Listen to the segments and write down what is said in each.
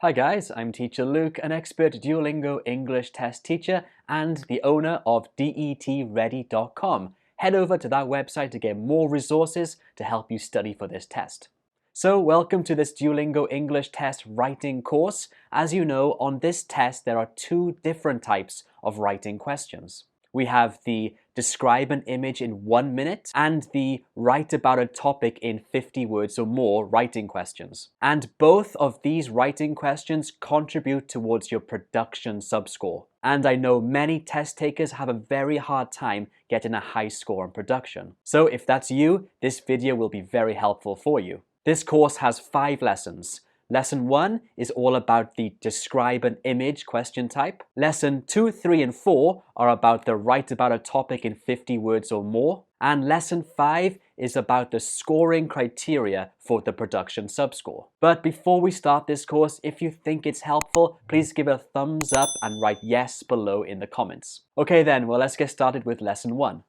Hi guys, I'm Teacher Luke, an expert Duolingo English Test teacher and the owner of DETready.com. Head over to that website to get more resources to help you study for this test. So welcome to this Duolingo English Test writing course. As you know, on this test there are two different types of writing questions. We have the describe an image in 1 minute and the write about a topic in 50 words or more writing questions. And both of these writing questions contribute towards your production subscore. And I know many test takers have a very hard time getting a high score on production. So if that's you, this video will be very helpful for you. This course has 5 lessons. Lesson 1 is all about the describe an image question type. Lesson 2, 3, and 4 are about the write about a topic in 50 words or more. And lesson 5 is about the scoring criteria for the production subscore. But before we start this course, if you think it's helpful, please give it a thumbs up and write yes below in the comments. Okay then, well, let's get started with lesson 1.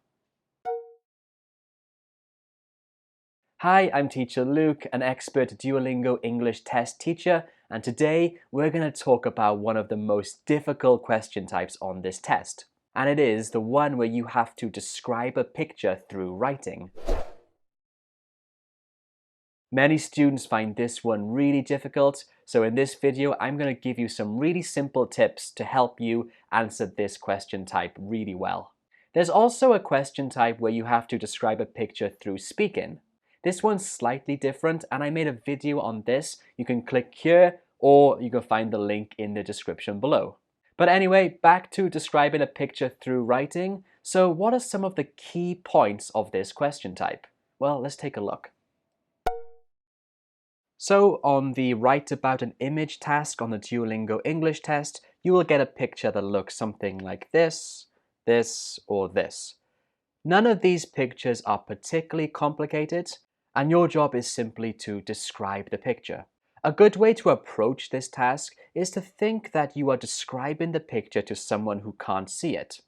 Hi, I'm Teacher Luke, an expert Duolingo English Test teacher, and today we're going to talk about one of the most difficult question types on this test. And it is the one where you have to describe a picture through writing. Many students find this one really difficult, so in this video I'm going to give you some really simple tips to help you answer this question type really well. There's also a question type where you have to describe a picture through speaking. This one's slightly different and I made a video on this. You can click here or you can find the link in the description below. But anyway, back to describing a picture through writing. So what are some of the key points of this question type? Well, let's take a look. So on the write about an image task on the Duolingo English test, you will get a picture that looks something like this, or this. None of these pictures are particularly complicated, and your job is simply to describe the picture. A good way to approach this task is to think that you are describing the picture to someone who can't see it.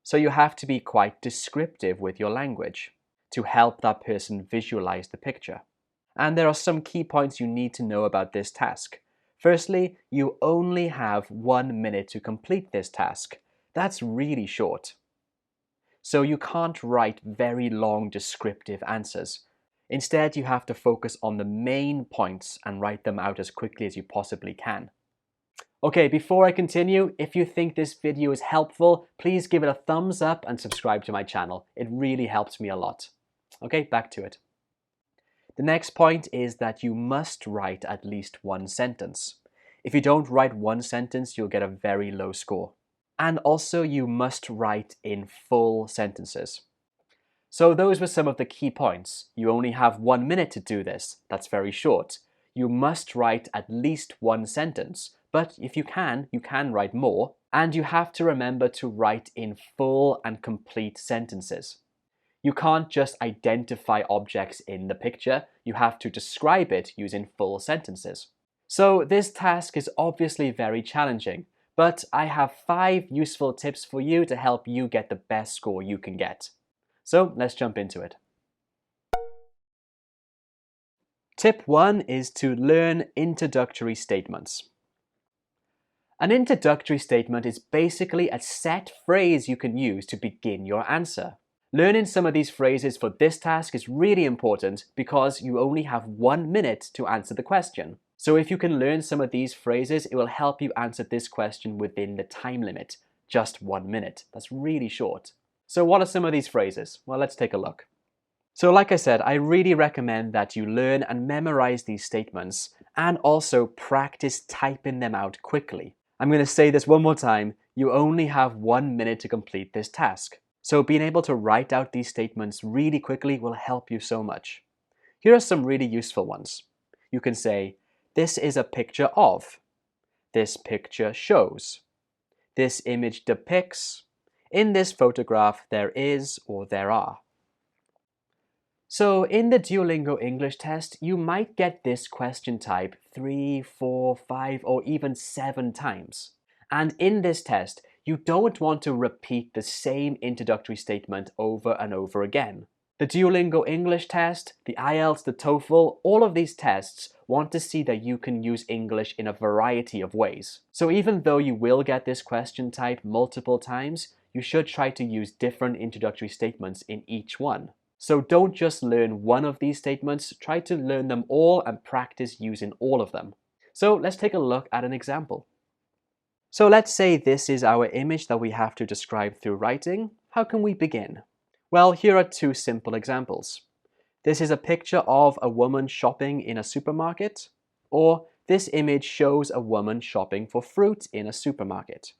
So you have to be quite descriptive with your language to help that person visualize the picture. And there are some key points you need to know about this task. Firstly, you only have 1 minute to complete this task. That's really short. So you can't write very long descriptive answers. Instead, you have to focus on the main points and write them out as quickly as you possibly can. Okay, before I continue, if you think this video is helpful, please give it a thumbs up and subscribe to my channel. It really helps me a lot. Okay, back to it. The next point is that you must write at least 1 sentence. If you don't write 1 sentence, you'll get a very low score. And also you must write in full sentences. So those were some of the key points. You only have 1 minute to do this. That's very short. You must write at least 1 sentence, but if you can write more. And you have to remember to write in full and complete sentences. You can't just identify objects in the picture. You have to describe it using full sentences. So this task is obviously very challenging, but I have 5 useful tips for you to help you get the best score you can get. So let's jump into it. Tip 1 is to learn introductory statements. An introductory statement is basically a set phrase you can use to begin your answer. Learning some of these phrases for this task is really important because you only have 1 minute to answer the question. So if you can learn some of these phrases, it will help you answer this question within the time limit, just 1 minute. That's really short. So what are some of these phrases? Well, let's take a look. So like I said, I really recommend that you learn and memorize these statements and also practice typing them out quickly. I'm going to say this one more time. You only have 1 minute to complete this task. So being able to write out these statements really quickly will help you so much. Here are some really useful ones. You can say, this is a picture of. This picture shows. This image depicts. In this photograph, there is or there are. So in the Duolingo English test, you might get this question type 3, 4, 5, or even 7 times. And in this test, you don't want to repeat the same introductory statement over and over again. The Duolingo English Test, the IELTS, the TOEFL, all of these tests want to see that you can use English in a variety of ways. So even though you will get this question type multiple times, you should try to use different introductory statements in each one. So don't just learn one of these statements, try to learn them all and practice using all of them. So let's take a look at an example. So let's say this is our image that we have to describe through writing. How can we begin? Well, here are two simple examples. This is a picture of a woman shopping in a supermarket, or this image shows a woman shopping for fruit in a supermarket.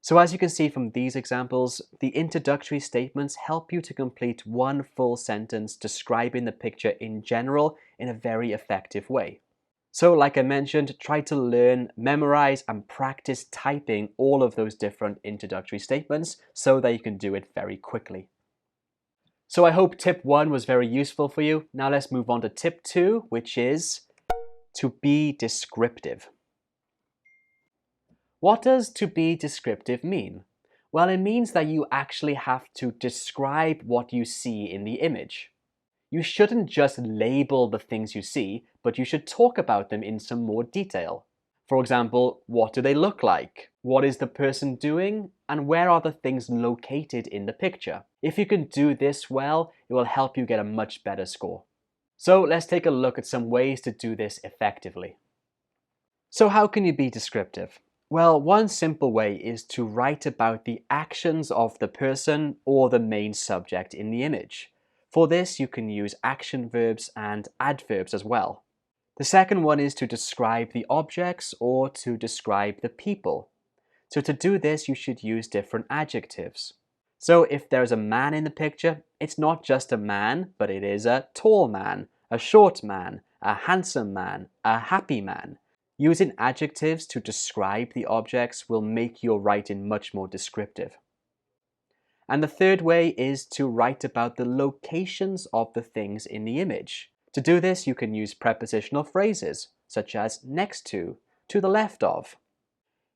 So as you can see from these examples, the introductory statements help you to complete one full sentence describing the picture in general in a very effective way. So like I mentioned, try to learn, memorize, and practice typing all of those different introductory statements so that you can do it very quickly. So I hope tip 1 was very useful for you. Now let's move on to tip 2, which is to be descriptive. What does to be descriptive mean? Well, it means that you actually have to describe what you see in the image. You shouldn't just label the things you see, but you should talk about them in some more detail. For example, what do they look like? What is the person doing? And where are the things located in the picture? If you can do this well, it will help you get a much better score. So let's take a look at some ways to do this effectively. So how can you be descriptive? Well, one simple way is to write about the actions of the person or the main subject in the image. For this, you can use action verbs and adverbs as well. The second one is to describe the objects or to describe the people. So to do this, you should use different adjectives. So if there's a man in the picture, it's not just a man, but it is a tall man, a short man, a handsome man, a happy man. Using adjectives to describe the objects will make your writing much more descriptive. And the third way is to write about the locations of the things in the image. To do this, you can use prepositional phrases, such as next to the left of.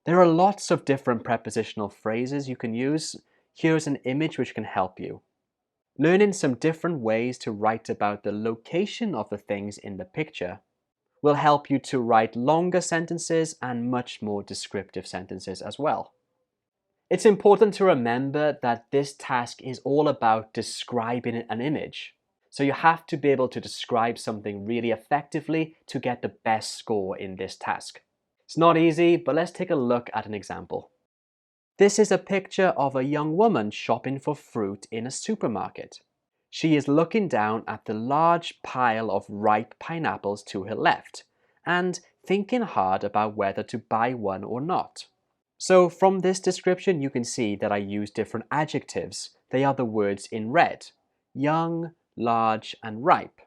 There are lots of different prepositional phrases you can use. Here's an image which can help you. Learning some different ways to write about the location of the things in the picture will help you to write longer sentences and much more descriptive sentences as well. It's important to remember that this task is all about describing an image. So you have to be able to describe something really effectively to get the best score in this task. It's not easy, but let's take a look at an example. This is a picture of a young woman shopping for fruit in a supermarket. She is looking down at the large pile of ripe pineapples to her left and thinking hard about whether to buy one or not. So from this description, you can see that I use different adjectives. They are the words in red: young, large, and ripe.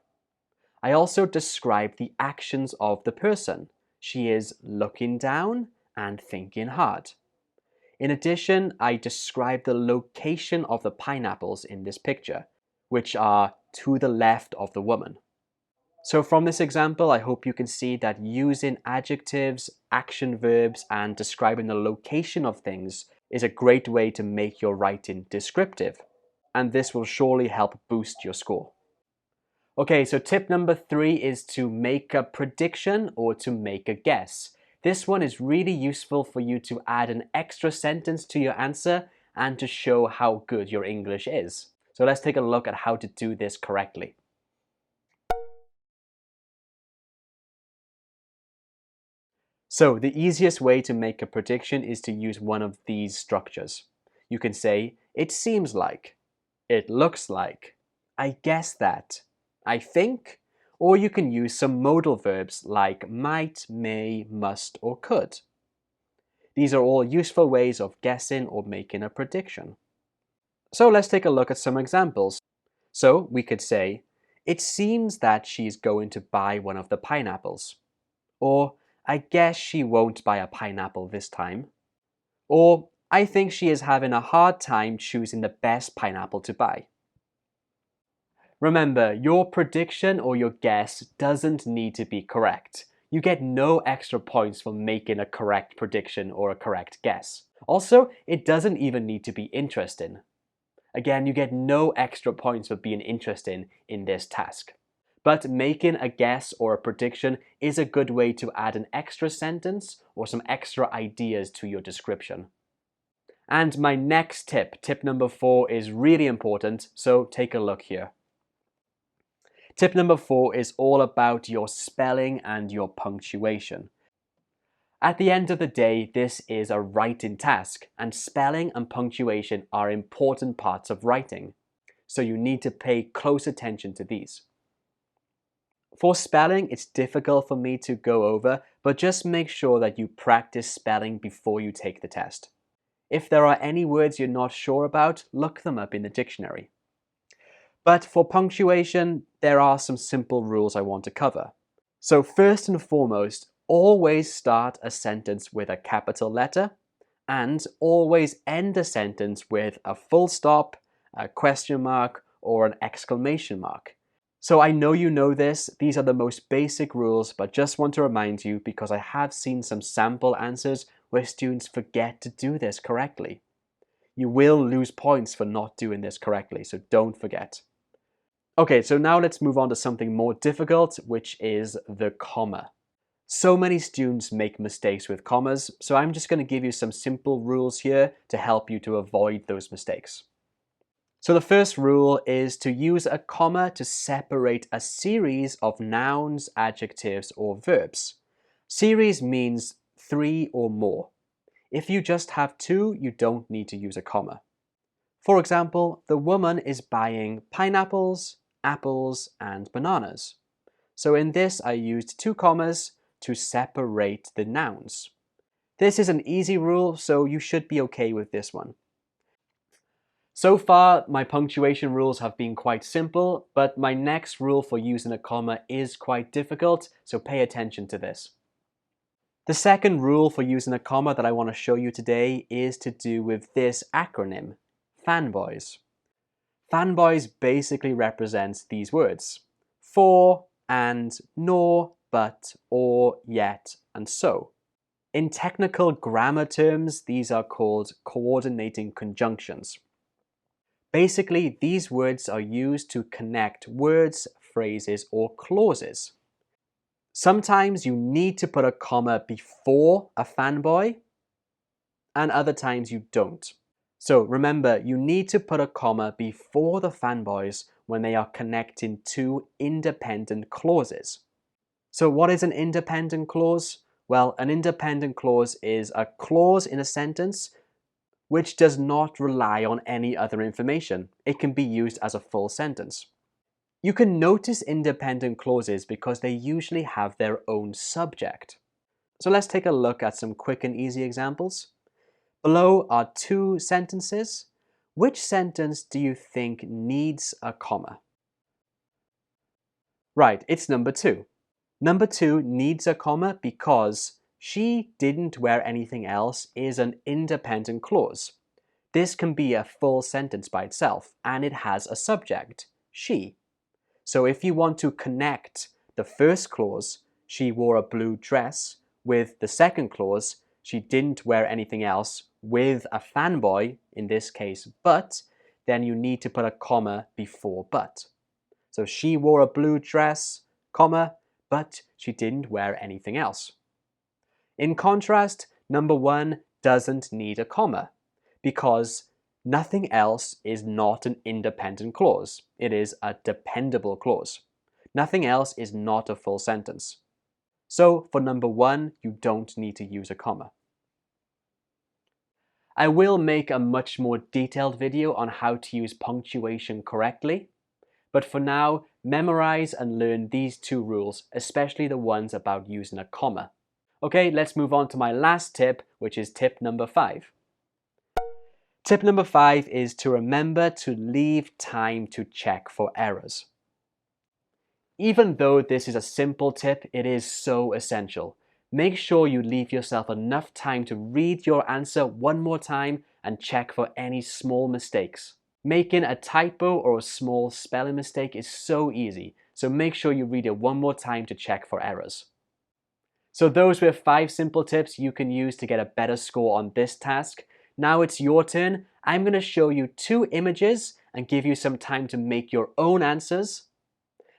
I also describe the actions of the person. She is looking down and thinking hard. In addition, I describe the location of the pineapples in this picture, which are to the left of the woman. So from this example, I hope you can see that using adjectives, action verbs, and describing the location of things is a great way to make your writing descriptive. And this will surely help boost your score. Okay, so tip number 3 is to make a prediction or to make a guess. This one is really useful for you to add an extra sentence to your answer and to show how good your English is. So let's take a look at how to do this correctly. So the easiest way to make a prediction is to use one of these structures. You can say, it seems like, it looks like, I guess that, I think, or you can use some modal verbs like might, may, must, or could. These are all useful ways of guessing or making a prediction. So let's take a look at some examples. So we could say, it seems that she's going to buy one of the pineapples. Or, I guess she won't buy a pineapple this time. Or, I think she is having a hard time choosing the best pineapple to buy. Remember, your prediction or your guess doesn't need to be correct. You get no extra points for making a correct prediction or a correct guess. Also, it doesn't even need to be interesting. Again, you get no extra points for being interested in this task. But making a guess or a prediction is a good way to add an extra sentence or some extra ideas to your description. And my next tip, tip number 4, is really important, so take a look here. Tip number 4 is all about your spelling and your punctuation. At the end of the day, this is a writing task, and spelling and punctuation are important parts of writing. So you need to pay close attention to these. For spelling, it's difficult for me to go over, but just make sure that you practice spelling before you take the test. If there are any words you're not sure about, look them up in the dictionary. But for punctuation, there are some simple rules I want to cover. So first and foremost, always start a sentence with a capital letter and always end a sentence with a full stop, a question mark, or an exclamation mark. So I know you know this, these are the most basic rules, but just want to remind you because I have seen some sample answers where students forget to do this correctly. You will lose points for not doing this correctly, so don't forget. Okay, so now let's move on to something more difficult, which is the comma. So many students make mistakes with commas, so I'm just going to give you some simple rules here to help you to avoid those mistakes. So the first rule is to use a comma to separate a series of nouns, adjectives, or verbs. Series means 3 or more. If you just have 2, you don't need to use a comma. For example, the woman is buying pineapples, apples, and bananas. So in this, I used 2 commas to separate the nouns. This is an easy rule, so you should be okay with this one. So far, my punctuation rules have been quite simple, but my next rule for using a comma is quite difficult, so pay attention to this. The second rule for using a comma that I want to show you today is to do with this acronym, fanboys. Fanboys basically represents these words: for, and, nor, but, or, yet, and so. In technical grammar terms, these are called coordinating conjunctions. Basically, these words are used to connect words, phrases, or clauses. Sometimes you need to put a comma before a fanboy, and other times you don't. So remember, you need to put a comma before the fanboys when they are connecting two independent clauses. So what is an independent clause? Well, an independent clause is a clause in a sentence which does not rely on any other information. It can be used as a full sentence. You can notice independent clauses because they usually have their own subject. So let's take a look at some quick and easy examples. Below are 2 sentences. Which sentence do you think needs a comma? Right, it's number 2. Number 2 needs a comma because she didn't wear anything else is an independent clause. This can be a full sentence by itself, and it has a subject, she. So if you want to connect the first clause, she wore a blue dress, with the second clause, she didn't wear anything else, with a fanboy, in this case, but, then you need to put a comma before but. So she wore a blue dress, comma, but she didn't wear anything else. In contrast, number 1 doesn't need a comma because nothing else is not an independent clause. It is a dependable clause. Nothing else is not a full sentence. So for number 1, you don't need to use a comma. I will make a much more detailed video on how to use punctuation correctly. But for now, memorize and learn these 2 rules, especially the ones about using a comma. Okay, let's move on to my last tip, which is tip number 5. Tip number 5 is to remember to leave time to check for errors. Even though this is a simple tip, it is so essential. Make sure you leave yourself enough time to read your answer one more time and check for any small mistakes. Making a typo or a small spelling mistake is so easy, so make sure you read it one more time to check for errors. So those were 5 simple tips you can use to get a better score on this task. Now it's your turn, I'm going to show you 2 images and give you some time to make your own answers.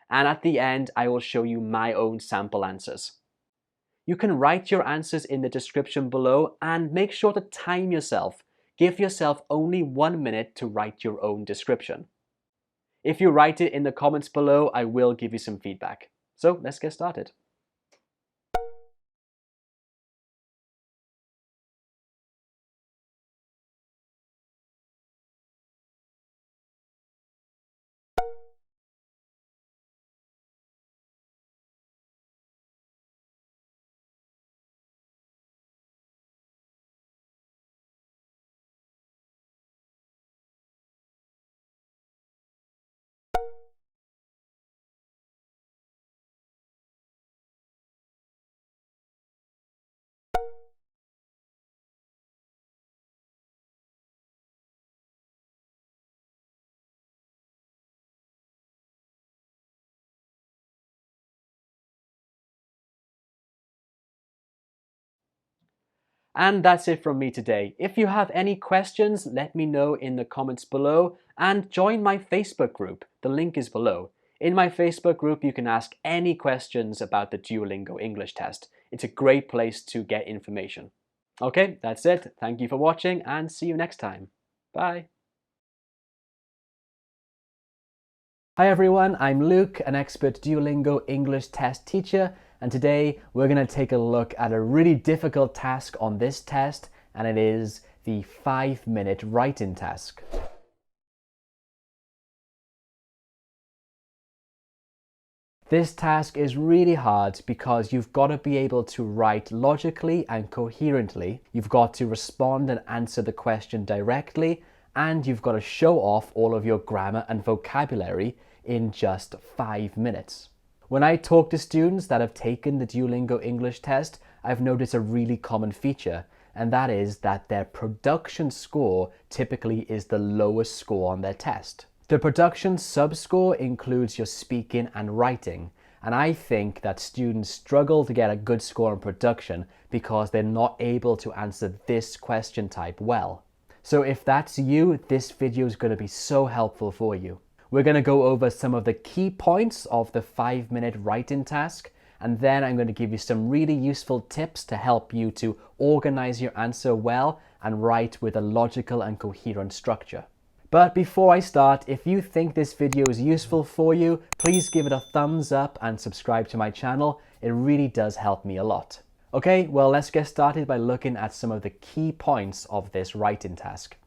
And at the end, I will show you my own sample answers. You can write your answers in the description below and make sure to time yourself. Give yourself only 1 minute to write your own description. If you write it in the comments below, I will give you some feedback. So let's get started. And that's it from me today. If you have any questions, let me know in the comments below and join my Facebook group. The link is below. In my Facebook group, you can ask any questions about the Duolingo English test. It's a great place to get information. Okay, that's it. Thank you for watching and see you next time. Bye. Hi everyone, I'm Luke, an expert Duolingo English test teacher, and today we're going to take a look at a really difficult task on this test, and it is the 5-minute write-in task. This task is really hard because you've got to be able to write logically and coherently, you've got to respond and answer the question directly, and you've got to show off all of your grammar and vocabulary in just 5 minutes. When I talk to students that have taken the Duolingo English test, I've noticed a really common feature, and that is that their production score typically is the lowest score on their test. The production sub-score includes your speaking and writing, and I think that students struggle to get a good score on production because they're not able to answer this question type well. So if that's you, this video is going to be so helpful for you. We're going to go over some of the key points of the 5-minute write-in task, and then I'm going to give you some really useful tips to help you to organize your answer well and write with a logical and coherent structure. But before I start, if you think this video is useful for you, please give it a thumbs up and subscribe to my channel. It really does help me a lot. Okay, well, let's get started by looking at some of the key points of this write-in task.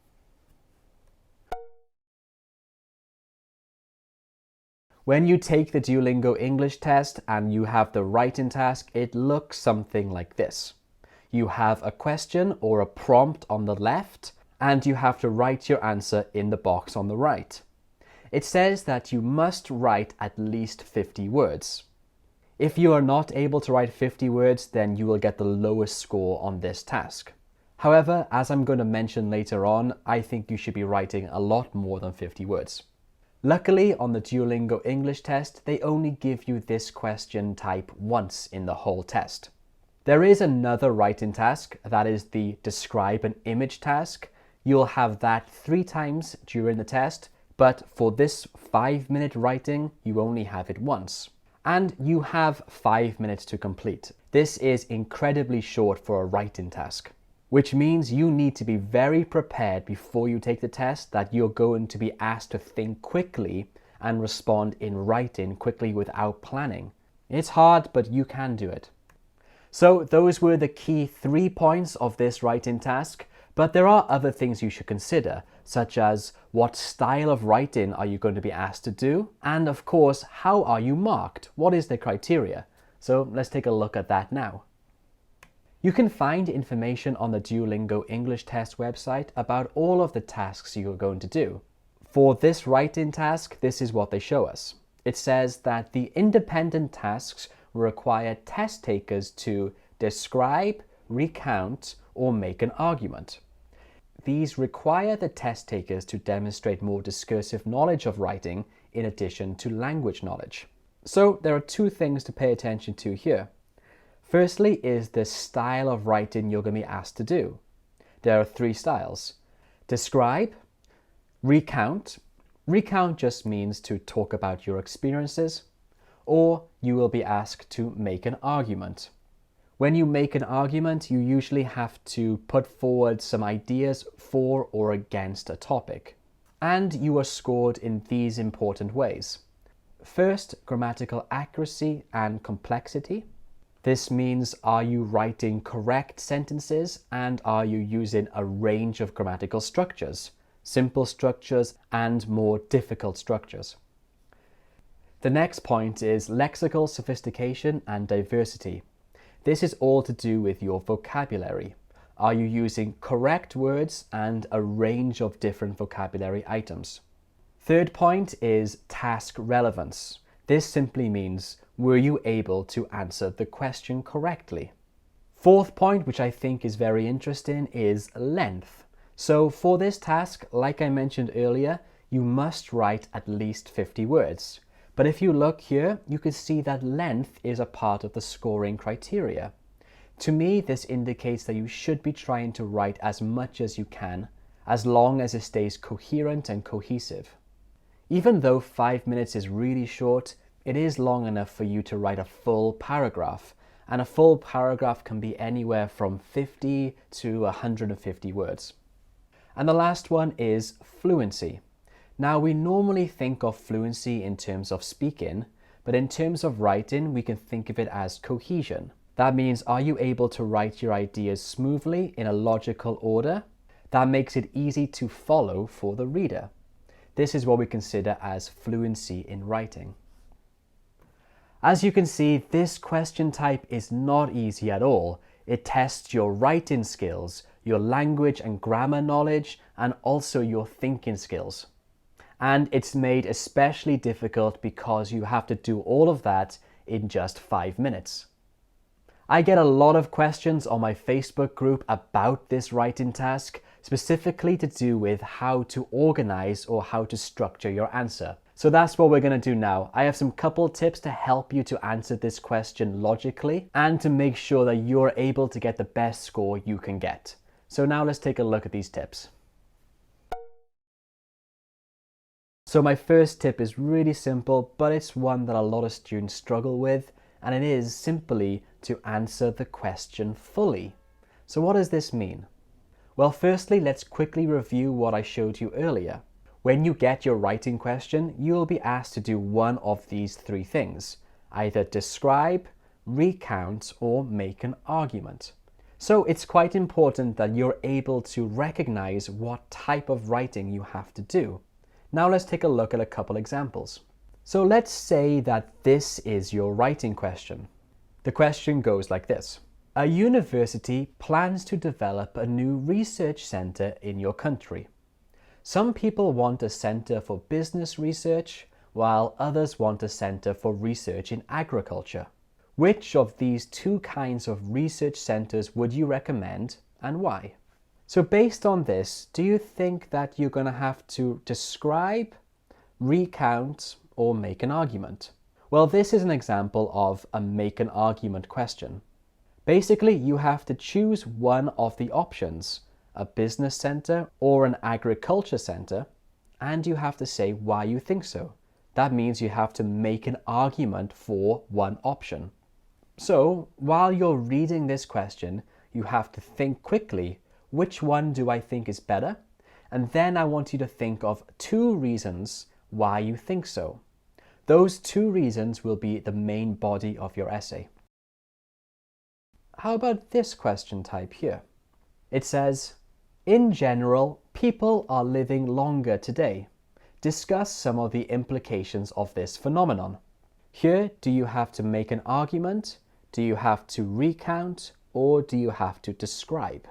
When you take the Duolingo English test and you have the write-in task, it looks something like this. You have a question or a prompt on the left, and you have to write your answer in the box on the right. It says that you must write at least 50 words. If you are not able to write 50 words, then you will get the lowest score on this task. However, as I'm going to mention later on, I think you should be writing a lot more than 50 words. Luckily, on the Duolingo English test, they only give you this question type once in the whole test. There is another write-in task, that is the describe an image task. You'll have that 3 times during the test, but for this 5-minute writing, you only have it once. And you have 5 minutes to complete. This is incredibly short for a write-in task, which means you need to be very prepared before you take the test that you're going to be asked to think quickly and respond in writing quickly without planning. It's hard, but you can do it. So those were the key 3 points of this write-in task, but there are other things you should consider, such as what style of writing are you going to be asked to do? And of course, how are you marked? What is the criteria? So let's take a look at that now. You can find information on the Duolingo English Test website about all of the tasks you're going to do. For this write-in task, this is what they show us. It says that the independent tasks require test takers to describe, recount, or make an argument. These require the test takers to demonstrate more discursive knowledge of writing in addition to language knowledge. So there are 2 things to pay attention to here. Firstly is the style of writing you're going to be asked to do. There are 3 styles. Describe, recount. Recount just means to talk about your experiences, or you will be asked to make an argument. When you make an argument, you usually have to put forward some ideas for or against a topic. And you are scored in these important ways. First, grammatical accuracy and complexity. This means, are you writing correct sentences and are you using a range of grammatical structures, simple structures and more difficult structures? The next point is lexical sophistication and diversity. This is all to do with your vocabulary. Are you using correct words and a range of different vocabulary items? Third point is task relevance. This simply means, were you able to answer the question correctly? Fourth point, which I think is very interesting, is length. So for this task, like I mentioned earlier, you must write at least 50 words. But if you look here, you can see that length is a part of the scoring criteria. To me, this indicates that you should be trying to write as much as you can, as long as it stays coherent and cohesive. Even though 5 minutes is really short, it is long enough for you to write a full paragraph, and a full paragraph can be anywhere from 50 to 150 words. And the last one is fluency. Now, we normally think of fluency in terms of speaking, but in terms of writing, we can think of it as cohesion. That means, are you able to write your ideas smoothly in a logical order? That makes it easy to follow for the reader. This is what we consider as fluency in writing. As you can see, this question type is not easy at all. It tests your writing skills, your language and grammar knowledge, and also your thinking skills. And it's made especially difficult because you have to do all of that in just 5 minutes. I get a lot of questions on my Facebook group about this writing task, specifically to do with how to organize or how to structure your answer. So that's what we're going to do now. I have some couple tips to help you to answer this question logically and to make sure that you're able to get the best score you can get. So now let's take a look at these tips. So my first tip is really simple, but it's one that a lot of students struggle with, and it is simply to answer the question fully. So what does this mean? Well, firstly, let's quickly review what I showed you earlier. When you get your writing question, you will be asked to do one of these three things: either describe, recount, or make an argument. So it's quite important that you're able to recognize what type of writing you have to do. Now let's take a look at a couple examples. So let's say that this is your writing question. The question goes like this: a university plans to develop a new research center in your country. Some people want a center for business research, while others want a center for research in agriculture. Which of these two kinds of research centers would you recommend, and why? So based on this, do you think that you're going to have to describe, recount, or make an argument? Well, this is an example of a make an argument question. Basically, you have to choose one of the options, a business center or an agriculture center, and you have to say why you think so. That means you have to make an argument for one option. So while you're reading this question, you have to think quickly, which one do I think is better? And then I want you to think of 2 reasons why you think so. Those 2 reasons will be the main body of your essay. How about this question type here? It says, in general, people are living longer today. Discuss some of the implications of this phenomenon. Here, do you have to make an argument? Do you have to recount? Or do you have to describe?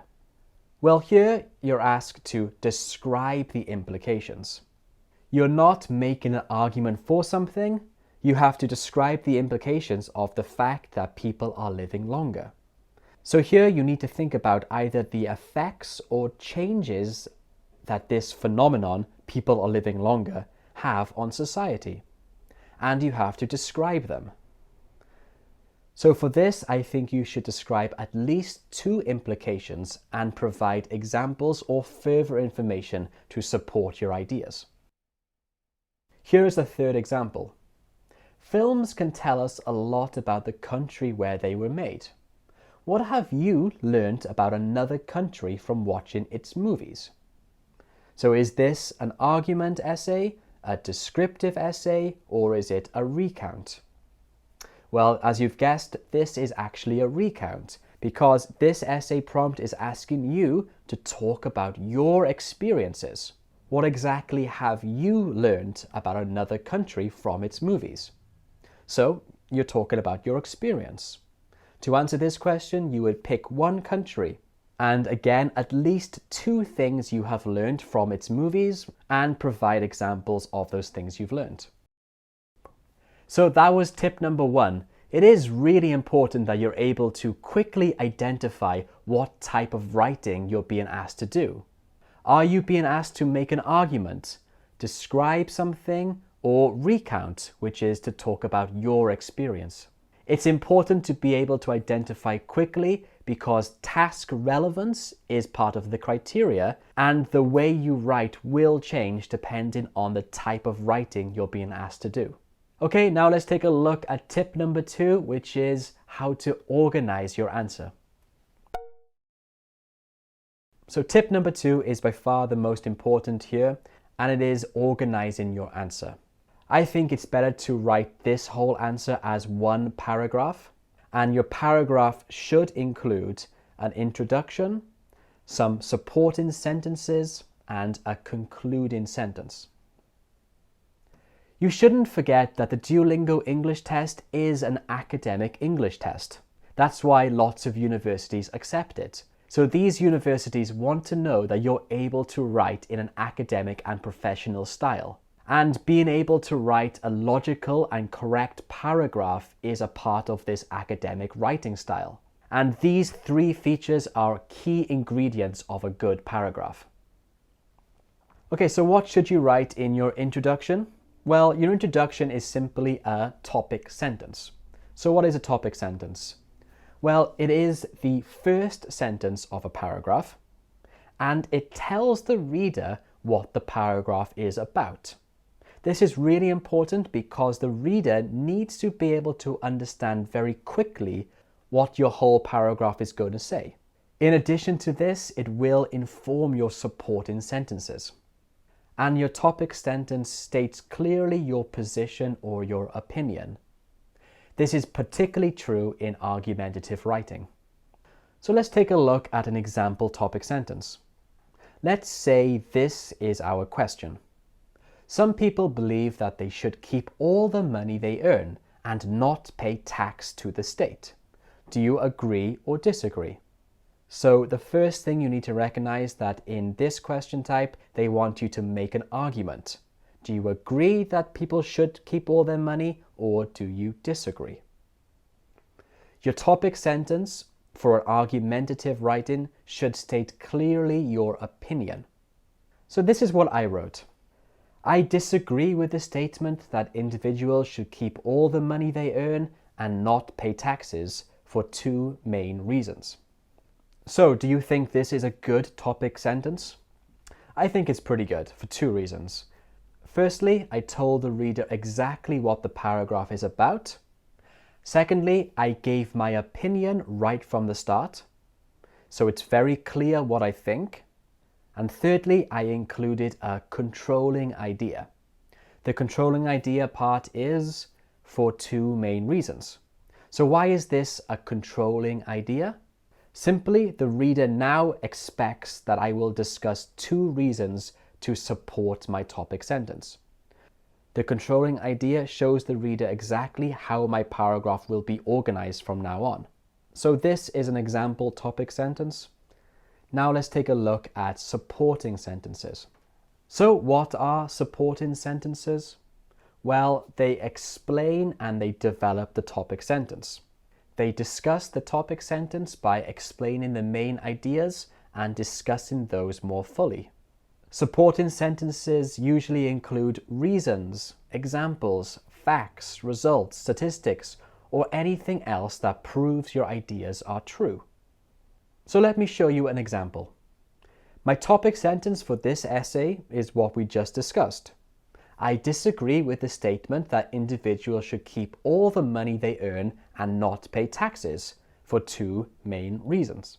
Well, here you're asked to describe the implications. You're not making an argument for something. You have to describe the implications of the fact that people are living longer. So here you need to think about either the effects or changes that this phenomenon, people are living longer, have on society. And you have to describe them. So for this, I think you should describe at least 2 implications and provide examples or further information to support your ideas. Here is the third example. Films can tell us a lot about the country where they were made. What have you learned about another country from watching its movies? So is this an argument essay, a descriptive essay, or is it a recount? Well, as you've guessed, this is actually a recount because this essay prompt is asking you to talk about your experiences. What exactly have you learned about another country from its movies? So you're talking about your experience. To answer this question, you would pick one country and again, at least 2 things you have learned from its movies and provide examples of those things you've learned. So that was tip number 1. It is really important that you're able to quickly identify what type of writing you're being asked to do. Are you being asked to make an argument, describe something, or recount, which is to talk about your experience? It's important to be able to identify quickly because task relevance is part of the criteria and the way you write will change depending on the type of writing you're being asked to do. Okay, now let's take a look at tip number 2, which is how to organize your answer. So tip number 2 is by far the most important here, and it is organizing your answer. I think it's better to write this whole answer as one paragraph, and your paragraph should include an introduction, some supporting sentences, and a concluding sentence. You shouldn't forget that the Duolingo English Test is an academic English test. That's why lots of universities accept it. So these universities want to know that you're able to write in an academic and professional style. And being able to write a logical and correct paragraph is a part of this academic writing style. And these 3 features are key ingredients of a good paragraph. Okay, so what should you write in your introduction? Well, your introduction is simply a topic sentence. So what is a topic sentence? Well, it is the first sentence of a paragraph, and it tells the reader what the paragraph is about. This is really important because the reader needs to be able to understand very quickly what your whole paragraph is going to say. In addition to this, it will inform your supporting sentences. And your topic sentence states clearly your position or your opinion. This is particularly true in argumentative writing. So let's take a look at an example topic sentence. Let's say this is our question. Some people believe that they should keep all the money they earn and not pay tax to the state. Do you agree or disagree? So the first thing you need to recognize that in this question type, they want you to make an argument. Do you agree that people should keep all their money, or do you disagree? Your topic sentence for an argumentative writing should state clearly your opinion. So this is what I wrote. I disagree with the statement that individuals should keep all the money they earn and not pay taxes for 2 main reasons. So, do you think this is a good topic sentence? I think it's pretty good for 2 reasons. Firstly, I told the reader exactly what the paragraph is about. Secondly, I gave my opinion right from the start, so it's very clear what I think. And thirdly, I included a controlling idea. The controlling idea part is for 2 main reasons. So why is this a controlling idea? Simply, the reader now expects that I will discuss 2 reasons to support my topic sentence. The controlling idea shows the reader exactly how my paragraph will be organized from now on. So this is an example topic sentence. Now let's take a look at supporting sentences. So what are supporting sentences? Well, they explain and they develop the topic sentence. They discuss the topic sentence by explaining the main ideas and discussing those more fully. Supporting sentences usually include reasons, examples, facts, results, statistics, or anything else that proves your ideas are true. So let me show you an example. My topic sentence for this essay is what we just discussed. I disagree with the statement that individuals should keep all the money they earn and not pay taxes for two main reasons.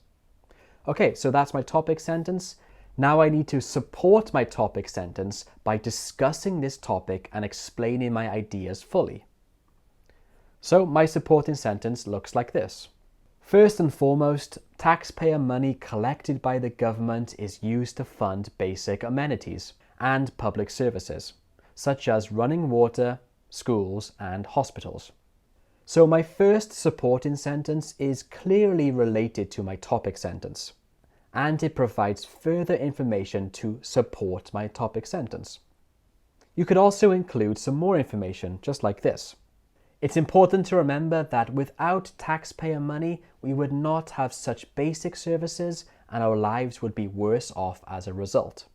Okay, so that's my topic sentence. Now I need to support my topic sentence by discussing this topic and explaining my ideas fully. So my supporting sentence looks like this. First and foremost, taxpayer money collected by the government is used to fund basic amenities and public services, such as running water, schools, and hospitals. So my first supporting sentence is clearly related to my topic sentence, and it provides further information to support my topic sentence. You could also include some more information, just like this. It's important to remember that without taxpayer money, we would not have such basic services and our lives would be worse off as a result.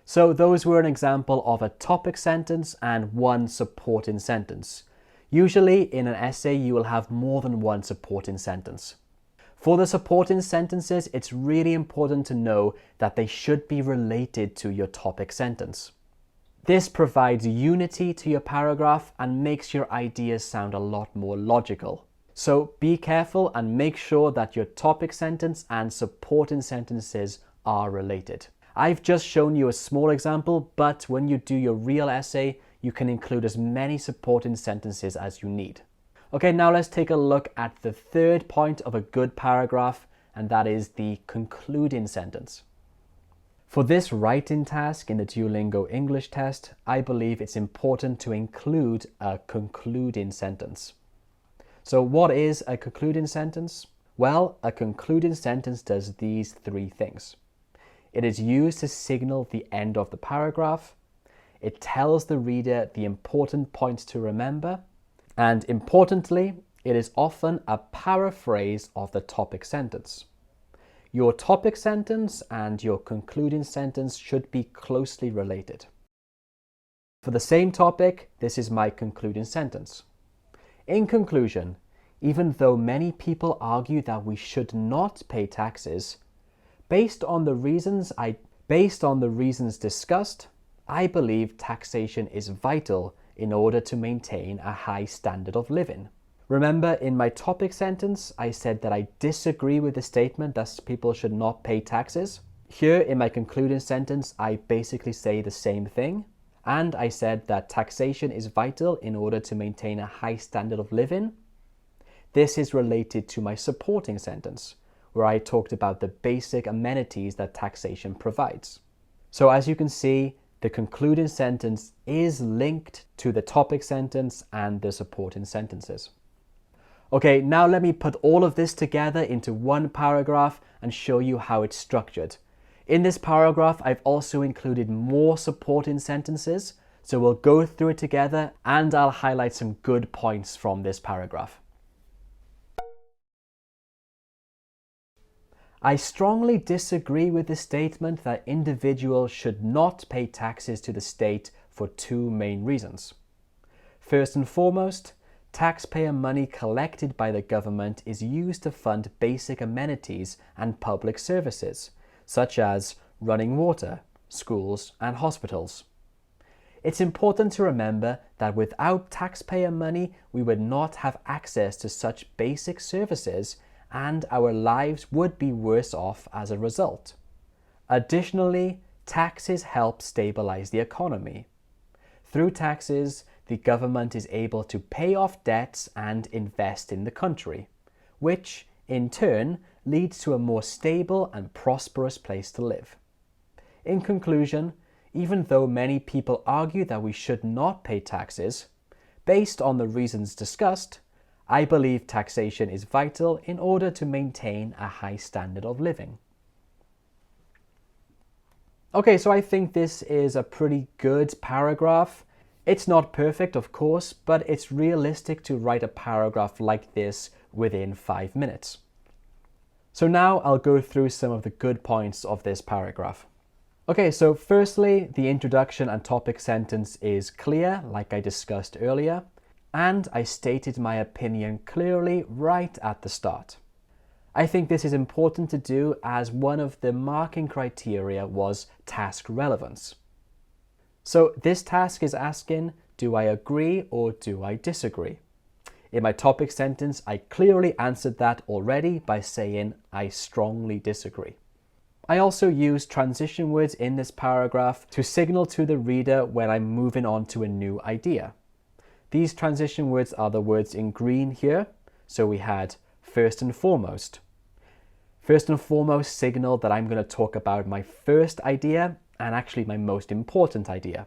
So those were an example of a topic sentence and one supporting sentence. Usually in an essay, you will have more than one supporting sentence. For the supporting sentences, it's really important to know that they should be related to your topic sentence. This provides unity to your paragraph and makes your ideas sound a lot more logical. So be careful and make sure that your topic sentence and supporting sentences are related. I've just shown you a small example, but when you do your real essay, you can include as many supporting sentences as you need. Okay, now let's take a look at the third point of a good paragraph, and that is the concluding sentence. For this writing task in the Duolingo English Test, I believe it's important to include a concluding sentence. So what is a concluding sentence? Well, a concluding sentence does these three things. It is used to signal the end of the paragraph. It tells the reader the important points to remember. And importantly, it is often a paraphrase of the topic sentence. Your topic sentence and your concluding sentence should be closely related. For the same topic, this is my concluding sentence. In conclusion, even though many people argue that we should not pay taxes, based on the reasons discussed, I believe taxation is vital in order to maintain a high standard of living. Remember, in my topic sentence, I said that I disagree with the statement that people should not pay taxes. Here, in my concluding sentence, I basically say the same thing. And I said that taxation is vital in order to maintain a high standard of living. This is related to my supporting sentence, where I talked about the basic amenities that taxation provides. So as you can see, the concluding sentence is linked to the topic sentence and the supporting sentences. Okay, now let me put all of this together into one paragraph and show you how it's structured. In this paragraph, I've also included more supporting sentences, so we'll go through it together and I'll highlight some good points from this paragraph. I strongly disagree with the statement that individuals should not pay taxes to the state for two main reasons. First and foremost, taxpayer money collected by the government is used to fund basic amenities and public services, such as running water, schools, and hospitals. It's important to remember that without taxpayer money, we would not have access to such basic services and our lives would be worse off as a result. Additionally, taxes help stabilize the economy. Through taxes, the government is able to pay off debts and invest in the country, which in turn leads to a more stable and prosperous place to live. In conclusion, even though many people argue that we should not pay taxes, based on the reasons discussed, I believe taxation is vital in order to maintain a high standard of living. Okay, so I think this is a pretty good paragraph. It's not perfect, of course, but it's realistic to write a paragraph like this within 5 minutes. So now I'll go through some of the good points of this paragraph. Okay, so firstly, the introduction and topic sentence is clear, like I discussed earlier. and I stated my opinion clearly right at the start. I think this is important to do as one of the marking criteria was task relevance. So this task is asking, do I agree or do I disagree? In my topic sentence, I clearly answered that already by saying I strongly disagree. I also use transition words in this paragraph to signal to the reader when I'm moving on to a new idea. These transition words are the words in green here. So we had first and foremost. First and foremost signaled that I'm going to talk about my first idea and actually my most important idea.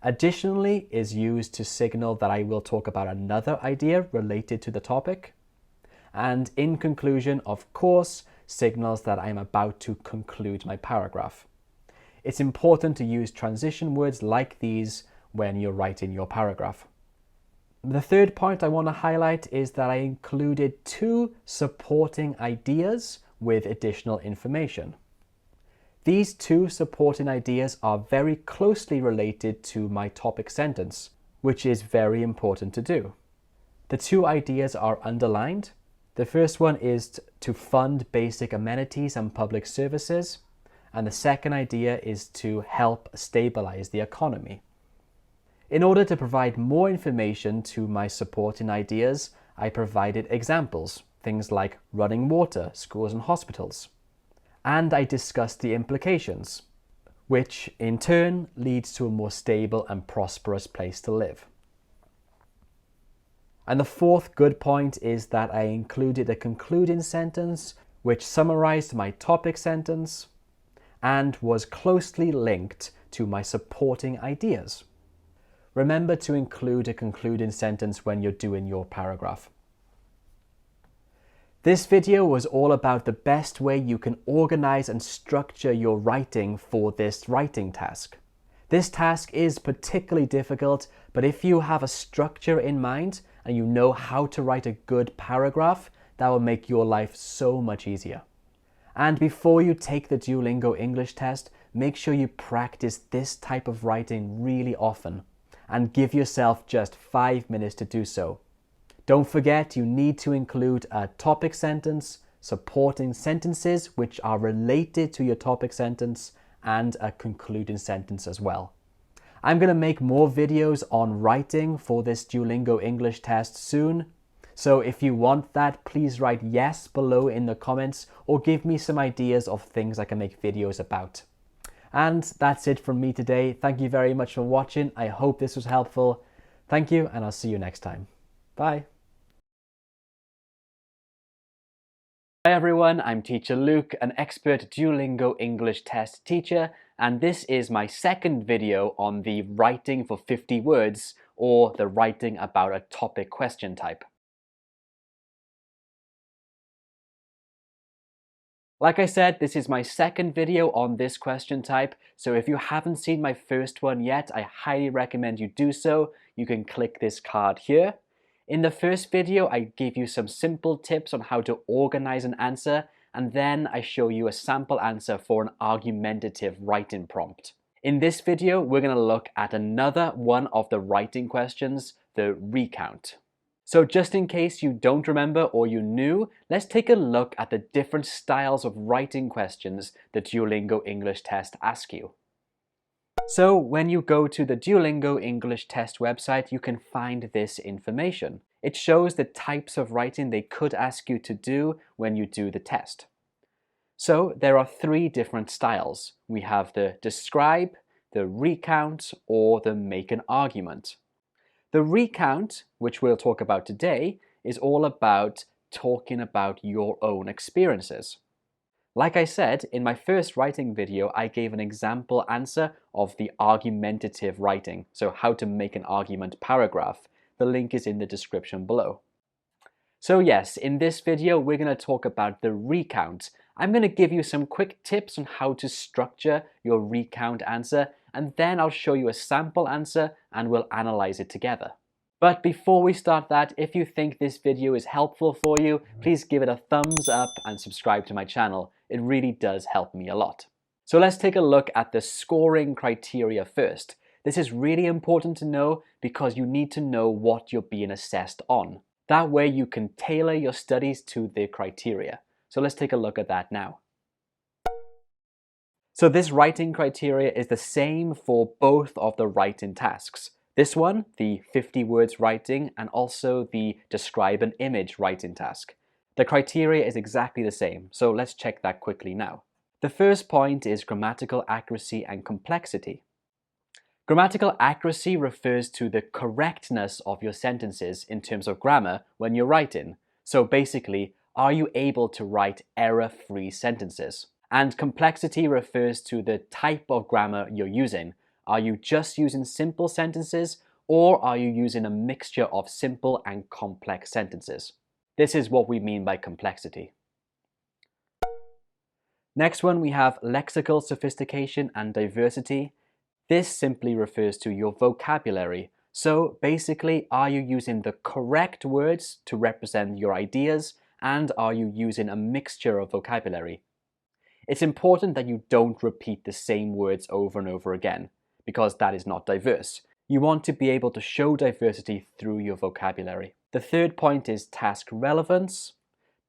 Additionally is used to signal that I will talk about another idea related to the topic. And in conclusion, of course, signals that I'm about to conclude my paragraph. It's important to use transition words like these when you're writing your paragraph. The third point I want to highlight is that I included 2 supporting ideas with additional information. These 2 supporting ideas are very closely related to my topic sentence, which is very important to do. The 2 ideas are underlined. The first one is to fund basic amenities and public services, and the second idea is to help stabilize the economy. In order to provide more information to my supporting ideas, I provided examples, things like running water, schools and hospitals. And I discussed the implications, which in turn leads to a more stable and prosperous place to live. And the fourth good point is that I included a concluding sentence which summarized my topic sentence and was closely linked to my supporting ideas. Remember to include a concluding sentence when you're doing your paragraph. This video was all about the best way you can organize and structure your writing for this writing task. This task is particularly difficult, but if you have a structure in mind and you know how to write a good paragraph, that will make your life so much easier. And before you take the Duolingo English test, make sure you practice this type of writing really often and give yourself just 5 minutes to do so. Don't forget, you need to include a topic sentence, supporting sentences which are related to your topic sentence, and a concluding sentence as well. I'm going to make more videos on writing for this Duolingo English test soon. So if you want that, please write yes below in the comments or give me some ideas of things I can make videos about. And that's it from me today. Thank you very much for watching. I hope this was helpful. Thank you, and I'll see you next time. Bye. Hi everyone, I'm Teacher Luke, an expert Duolingo English test teacher, and this is my second video on the writing for 50 words, or the writing about a topic question type. Like I said, this is my second video on this question type, so if you haven't seen my first one yet, I highly recommend you do so. You can click this card here. In the first video, I give you some simple tips on how to organize an answer, and then I show you a sample answer for an argumentative writing prompt. In this video, we're going to look at another one of the writing questions, the recount. So just in case you don't remember or you're new, let's take a look at the different styles of writing questions the Duolingo English Test asks you. So when you go to the Duolingo English Test website, you can find this information. It shows the types of writing they could ask you to do when you do the test. So there are 3 different styles. We have the describe, the recount, or the make an argument. The recount, which we'll talk about today, is all about talking about your own experiences. Like I said, in my first writing video, I gave an example answer of the argumentative writing, so how to make an argument paragraph. The link is in the description below. So yes, in this video, we're going to talk about the recount. I'm going to give you some quick tips on how to structure your recount answer, and then I'll show you a sample answer and we'll analyze it together. But before we start that, if you think this video is helpful for you, please give it a thumbs up and subscribe to my channel. It really does help me a lot. So let's take a look at the scoring criteria first. This is really important to know because you need to know what you're being assessed on. That way you can tailor your studies to the criteria. So let's take a look at that now. So this writing criteria is the same for both of the writing tasks. This one, the 50 words writing, and also the describe an image writing task. The criteria is exactly the same, so let's check that quickly now. The first point is grammatical accuracy and complexity. Grammatical accuracy refers to the correctness of your sentences in terms of grammar when you're writing. So basically, are you able to write error-free sentences? And complexity refers to the type of grammar you're using. Are you just using simple sentences, or are you using a mixture of simple and complex sentences? This is what we mean by complexity. Next one, we have lexical sophistication and diversity. This simply refers to your vocabulary. So basically, are you using the correct words to represent your ideas, and are you using a mixture of vocabulary? It's important that you don't repeat the same words over and over again, because that is not diverse. You want to be able to show diversity through your vocabulary. The third point is task relevance.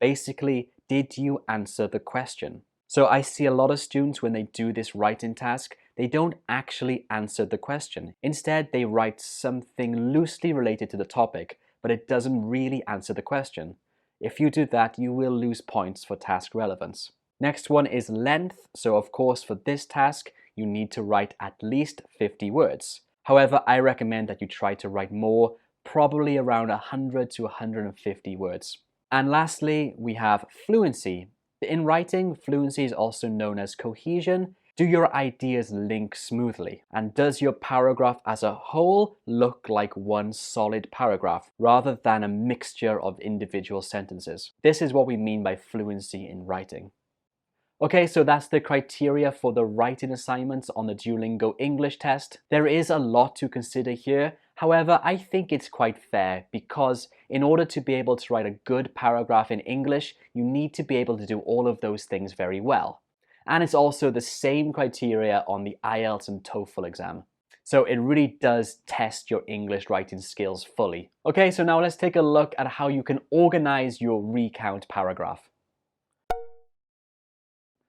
Basically, did you answer the question? So I see a lot of students when they do this writing task, they don't actually answer the question. Instead, they write something loosely related to the topic, but it doesn't really answer the question. If you do that, you will lose points for task relevance. Next one is length. So of course, for this task, you need to write at least 50 words. However, I recommend that you try to write more, probably around 100 to 150 words. And lastly, we have fluency. In writing, fluency is also known as cohesion. Do your ideas link smoothly? And does your paragraph as a whole look like one solid paragraph rather than a mixture of individual sentences? This is what we mean by fluency in writing. Okay, so that's the criteria for the writing assignments on the Duolingo English test. There is a lot to consider here. However, I think it's quite fair because in order to be able to write a good paragraph in English, you need to be able to do all of those things very well. And it's also the same criteria on the IELTS and TOEFL exam. So it really does test your English writing skills fully. Okay, so now let's take a look at how you can organize your recount paragraph.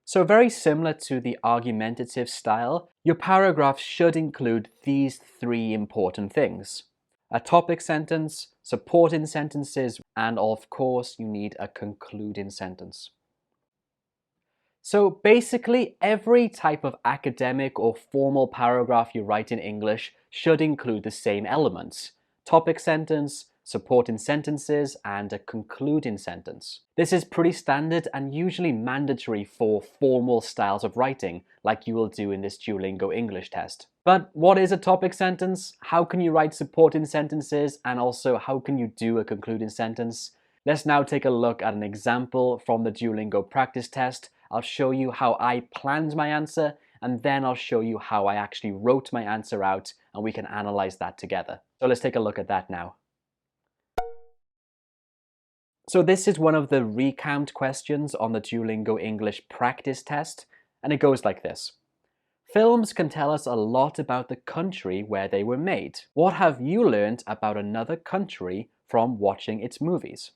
So very similar to the argumentative style, your paragraph should include these three important things: a topic sentence, supporting sentences, and of course you need a concluding sentence. So basically every type of academic or formal paragraph you write in English should include the same elements: topic sentence, supporting sentences, and a concluding sentence. This is pretty standard and usually mandatory for formal styles of writing, like you will do in this Duolingo English test. But what is a topic sentence? How can you write supporting sentences? And also, how can you do a concluding sentence? Let's now take a look at an example from the Duolingo practice test. I'll show you how I planned my answer, and then I'll show you how I actually wrote my answer out, and we can analyze that together. So let's take a look at that now. So this is one of the recount questions on the Duolingo English practice test, and it goes like this. Films can tell us a lot about the country where they were made. What have you learned about another country from watching its movies?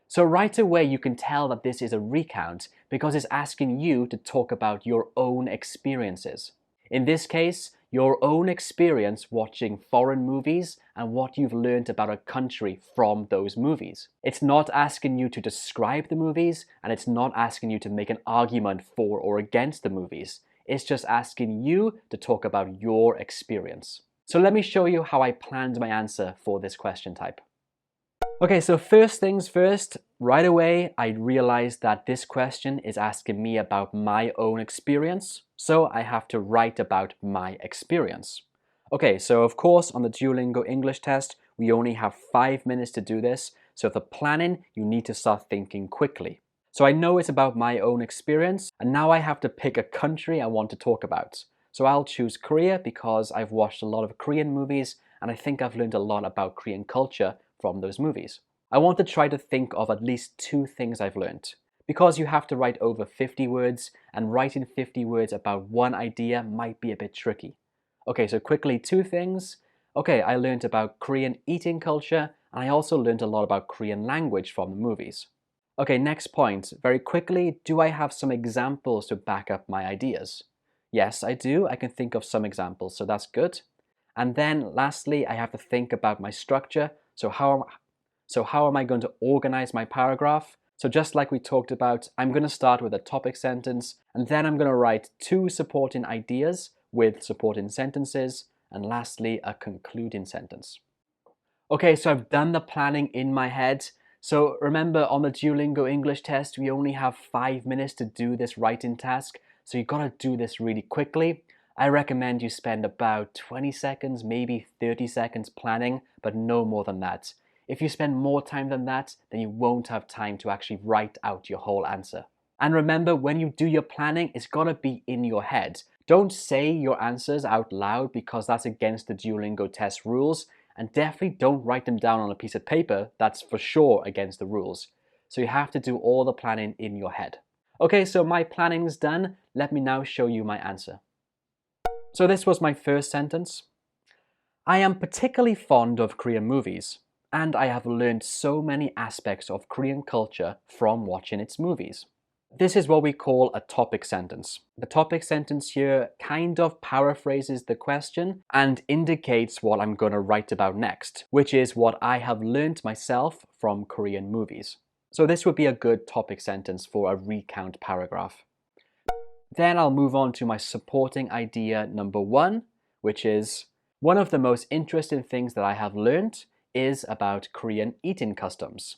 So right away you can tell that this is a recount because it's asking you to talk about your own experiences. In this case, your own experience watching foreign movies and what you've learned about a country from those movies. It's not asking you to describe the movies, and it's not asking you to make an argument for or against the movies. It's just asking you to talk about your experience. So let me show you how I planned my answer for this question type. Okay, so first things first, right away I realized that this question is asking me about my own experience, so I have to write about my experience. Okay, so of course on the Duolingo English test, we only have 5 minutes to do this, so for planning, you need to start thinking quickly. So I know it's about my own experience, and now I have to pick a country I want to talk about. So I'll choose Korea because I've watched a lot of Korean movies, and I think I've learned a lot about Korean culture from those movies. I want to try to think of at least 2 things I've learned. Because you have to write over 50 words, and writing 50 words about one idea might be a bit tricky. Okay, so quickly, two things. Okay, I learned about Korean eating culture, and I also learned a lot about Korean language from the movies. Okay, next point. Very quickly, do I have some examples to back up my ideas? Yes, I do. I can think of some examples, so that's good. And then lastly, I have to think about my structure. So how am I going to organize my paragraph? So just like we talked about, I'm going to start with a topic sentence, and then I'm going to write two supporting ideas with supporting sentences, and lastly, a concluding sentence. Okay, so I've done the planning in my head. So remember, on the Duolingo English test, we only have 5 minutes to do this writing task. So you've got to do this really quickly. I recommend you spend about 20 seconds, maybe 30 seconds planning, but no more than that. If you spend more time than that, then you won't have time to actually write out your whole answer. And remember, when you do your planning, it's got to be in your head. Don't say your answers out loud because that's against the Duolingo test rules. And definitely don't write them down on a piece of paper. That's for sure against the rules. So you have to do all the planning in your head. Okay, so my planning's done. Let me now show you my answer. So this was my first sentence. I am particularly fond of Korean movies, and I have learned so many aspects of Korean culture from watching its movies. This is what we call a topic sentence. The topic sentence here kind of paraphrases the question and indicates what I'm going to write about next, which is what I have learned myself from Korean movies. So this would be a good topic sentence for a recount paragraph. Then I'll move on to my supporting idea number 1, which is one of the most interesting things that I have learned is about Korean eating customs.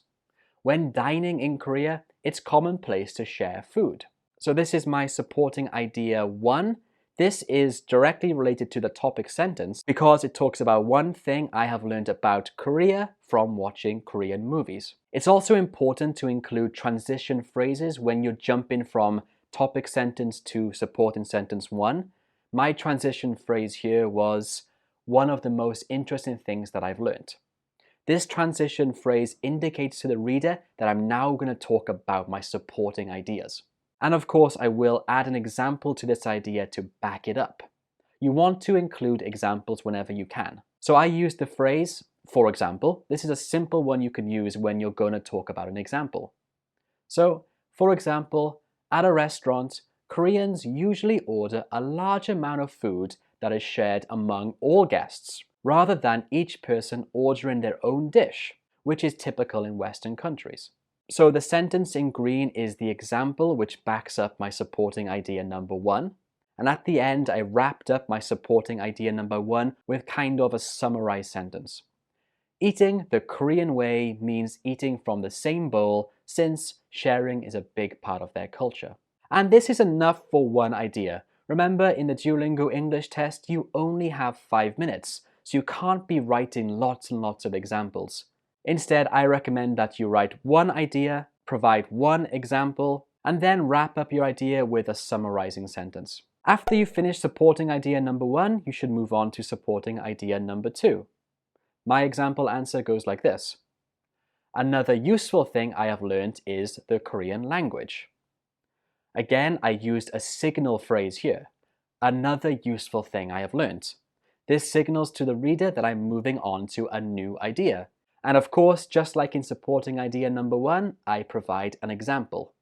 When dining in Korea, it's commonplace to share food. So this is my supporting idea 1. This is directly related to the topic sentence because it talks about one thing I have learned about Korea from watching Korean movies. It's also important to include transition phrases when you're jumping from topic sentence to supporting sentence 1. My transition phrase here was one of the most interesting things that I've learned. This transition phrase indicates to the reader that I'm now going to talk about my supporting ideas. And of course, I will add an example to this idea to back it up. You want to include examples whenever you can. So I use the phrase, for example. This is a simple one you can use when you're going to talk about an example. So, for example, at a restaurant, Koreans usually order a large amount of food that is shared among all guests, rather than each person ordering their own dish, which is typical in Western countries. So the sentence in green is the example which backs up my supporting idea number 1. And at the end, I wrapped up my supporting idea number 1 with kind of a summarized sentence. Eating the Korean way means eating from the same bowl, since sharing is a big part of their culture. And this is enough for one idea. Remember, in the Duolingo English test, you only have 5 minutes, so you can't be writing lots and lots of examples. Instead, I recommend that you write one idea, provide one example, and then wrap up your idea with a summarizing sentence. After you finish supporting idea number 1, you should move on to supporting idea number 2. My example answer goes like this. Another useful thing I have learned is the Korean language. Again, I used a signal phrase here. Another useful thing I have learned. This signals to the reader that I'm moving on to a new idea. And of course, just like in supporting idea number 1, I provide an example.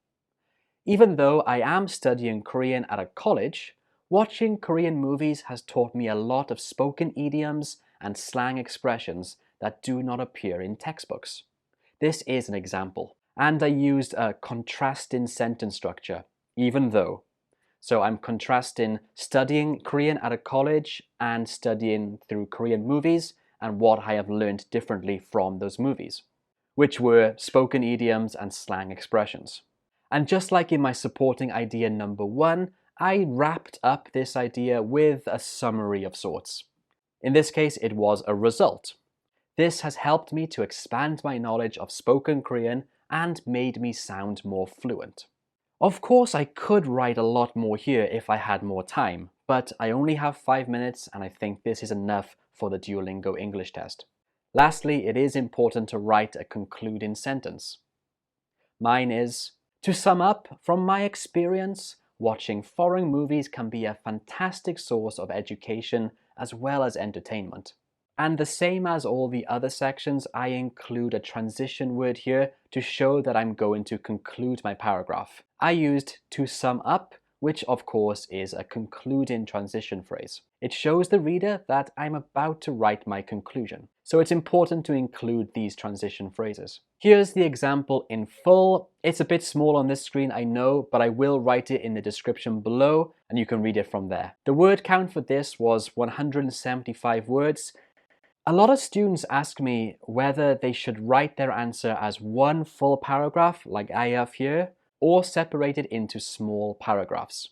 Even though I am studying Korean at a college, watching Korean movies has taught me a lot of spoken idioms and slang expressions that do not appear in textbooks. This is an example. And I used a contrasting sentence structure, even though. So I'm contrasting studying Korean at a college and studying through Korean movies and what I have learned differently from those movies, which were spoken idioms and slang expressions. And just like in my supporting idea number 1, I wrapped up this idea with a summary of sorts. In this case, it was a result. This has helped me to expand my knowledge of spoken Korean and made me sound more fluent. Of course, I could write a lot more here if I had more time, but I only have 5 minutes and I think this is enough for the Duolingo English test. Lastly, it is important to write a concluding sentence. Mine is, to sum up, from my experience, watching foreign movies can be a fantastic source of education as well as entertainment. And the same as all the other sections, I include a transition word here to show that I'm going to conclude my paragraph. I used to sum up, which of course is a concluding transition phrase. It shows the reader that I'm about to write my conclusion. So it's important to include these transition phrases. Here's the example in full. It's a bit small on this screen, I know, but I will write it in the description below and you can read it from there. The word count for this was 175 words. A lot of students ask me whether they should write their answer as one full paragraph, like I have here, or separate it into small paragraphs.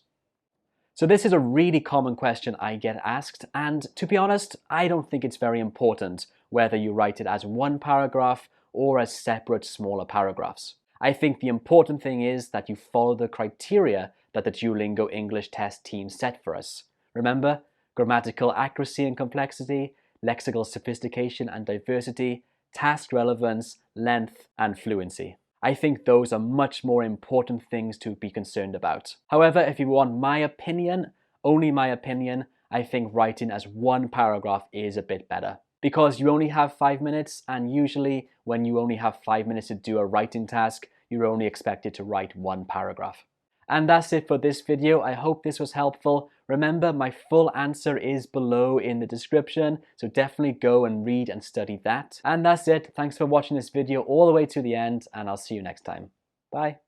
So this is a really common question I get asked, and to be honest, I don't think it's very important whether you write it as one paragraph or as separate smaller paragraphs. I think the important thing is that you follow the criteria that the Duolingo English Test team set for us. Remember, grammatical accuracy and complexity, lexical sophistication and diversity, task relevance, length, and fluency. I think those are much more important things to be concerned about. However, if you want my opinion, only my opinion, I think writing as one paragraph is a bit better. Because you only have 5 minutes, and usually when you only have 5 minutes to do a writing task, you're only expected to write one paragraph. And that's it for this video. I hope this was helpful. Remember, my full answer is below in the description, so definitely go and read and study that. And that's it. Thanks for watching this video all the way to the end, and I'll see you next time. Bye.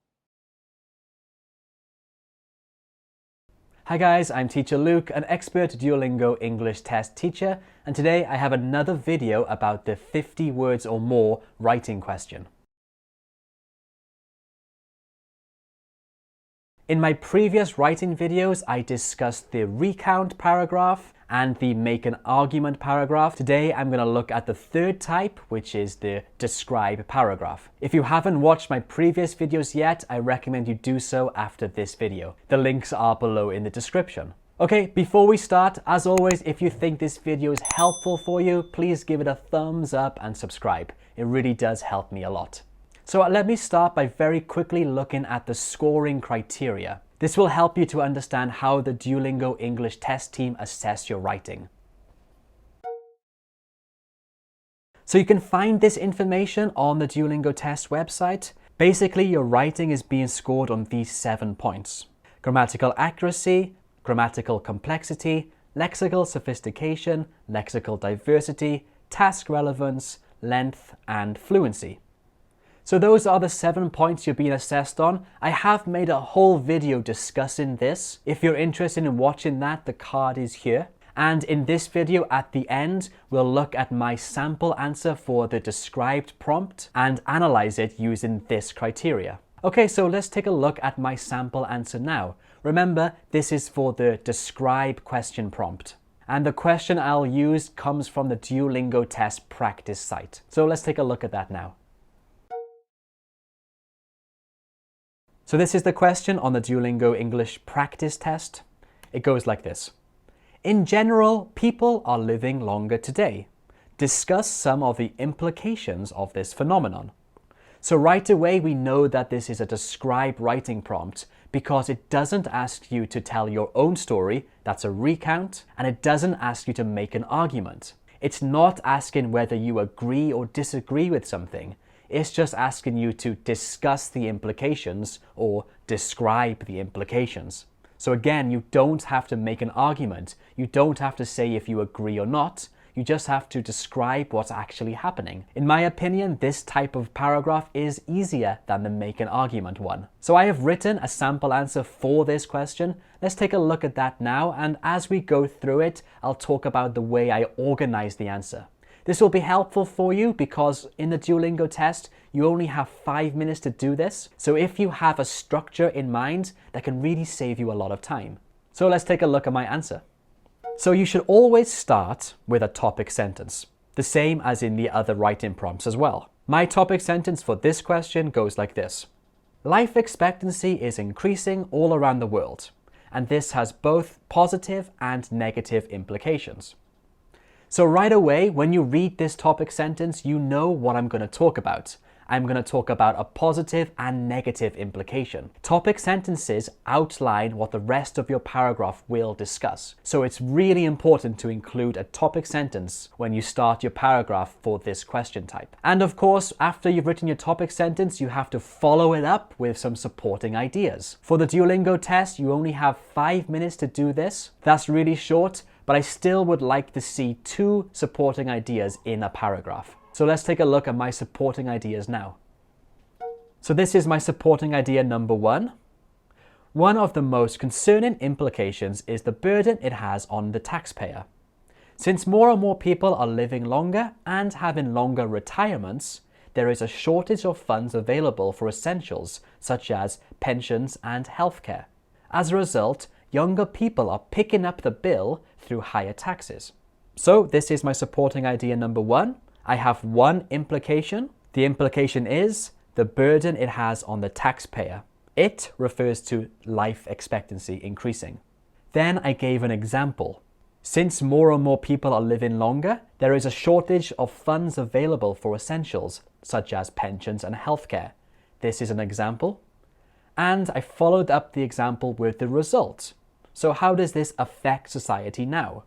Hi guys, I'm Teacher Luke, an expert Duolingo English Test teacher, and today I have another video about the 50 words or more writing question. In my previous writing videos, I discussed the recount paragraph and the make an argument paragraph. Today, I'm going to look at the third type, which is the describe paragraph. If you haven't watched my previous videos yet, I recommend you do so after this video. The links are below in the description. Okay, before we start, as always, if you think this video is helpful for you, please give it a thumbs up and subscribe. It really does help me a lot. So let me start by very quickly looking at the scoring criteria. This will help you to understand how the Duolingo English Test team assess your writing. So you can find this information on the Duolingo Test website. Basically, your writing is being scored on these 7 points: grammatical accuracy, grammatical complexity, lexical sophistication, lexical diversity, task relevance, length, and fluency. So those are the 7 points you're being assessed on. I have made a whole video discussing this. If you're interested in watching that, the card is here. And in this video at the end, we'll look at my sample answer for the described prompt and analyze it using this criteria. Okay, so let's take a look at my sample answer now. Remember, this is for the describe question prompt. And the question I'll use comes from the Duolingo Test practice site. So let's take a look at that now. So this is the question on the Duolingo English practice test. It goes like this. In general, people are living longer today. Discuss some of the implications of this phenomenon. So right away, we know that this is a describe writing prompt because it doesn't ask you to tell your own story, that's a recount, and it doesn't ask you to make an argument. It's not asking whether you agree or disagree with something. It's just asking you to discuss the implications or describe the implications. So again, you don't have to make an argument. You don't have to say if you agree or not. You just have to describe what's actually happening. In my opinion, this type of paragraph is easier than the make an argument one. So I have written a sample answer for this question. Let's take a look at that now. And as we go through it, I'll talk about the way I organize the answer. This will be helpful for you because in the Duolingo test, you only have 5 minutes to do this. So if you have a structure in mind, that can really save you a lot of time. So let's take a look at my answer. So you should always start with a topic sentence, the same as in the other writing prompts as well. My topic sentence for this question goes like this. Life expectancy is increasing all around the world, and this has both positive and negative implications. So right away, when you read this topic sentence, you know what I'm going to talk about. I'm going to talk about a positive and negative implication. Topic sentences outline what the rest of your paragraph will discuss. So it's really important to include a topic sentence when you start your paragraph for this question type. And of course, after you've written your topic sentence, you have to follow it up with some supporting ideas. For the Duolingo test, you only have 5 minutes to do this. That's really short, but I still would like to see 2 supporting ideas in a paragraph. So let's take a look at my supporting ideas now. So this is my supporting idea number 1. One of the most concerning implications is the burden it has on the taxpayer. Since more and more people are living longer and having longer retirements, there is a shortage of funds available for essentials such as pensions and healthcare. As a result, younger people are picking up the bill through higher taxes. So this is my supporting idea number 1. I have one implication. The implication is the burden it has on the taxpayer. It refers to life expectancy increasing. Then I gave an example. Since more and more people are living longer, there is a shortage of funds available for essentials, such as pensions and healthcare. This is an example. And I followed up the example with the result. So how does this affect society now?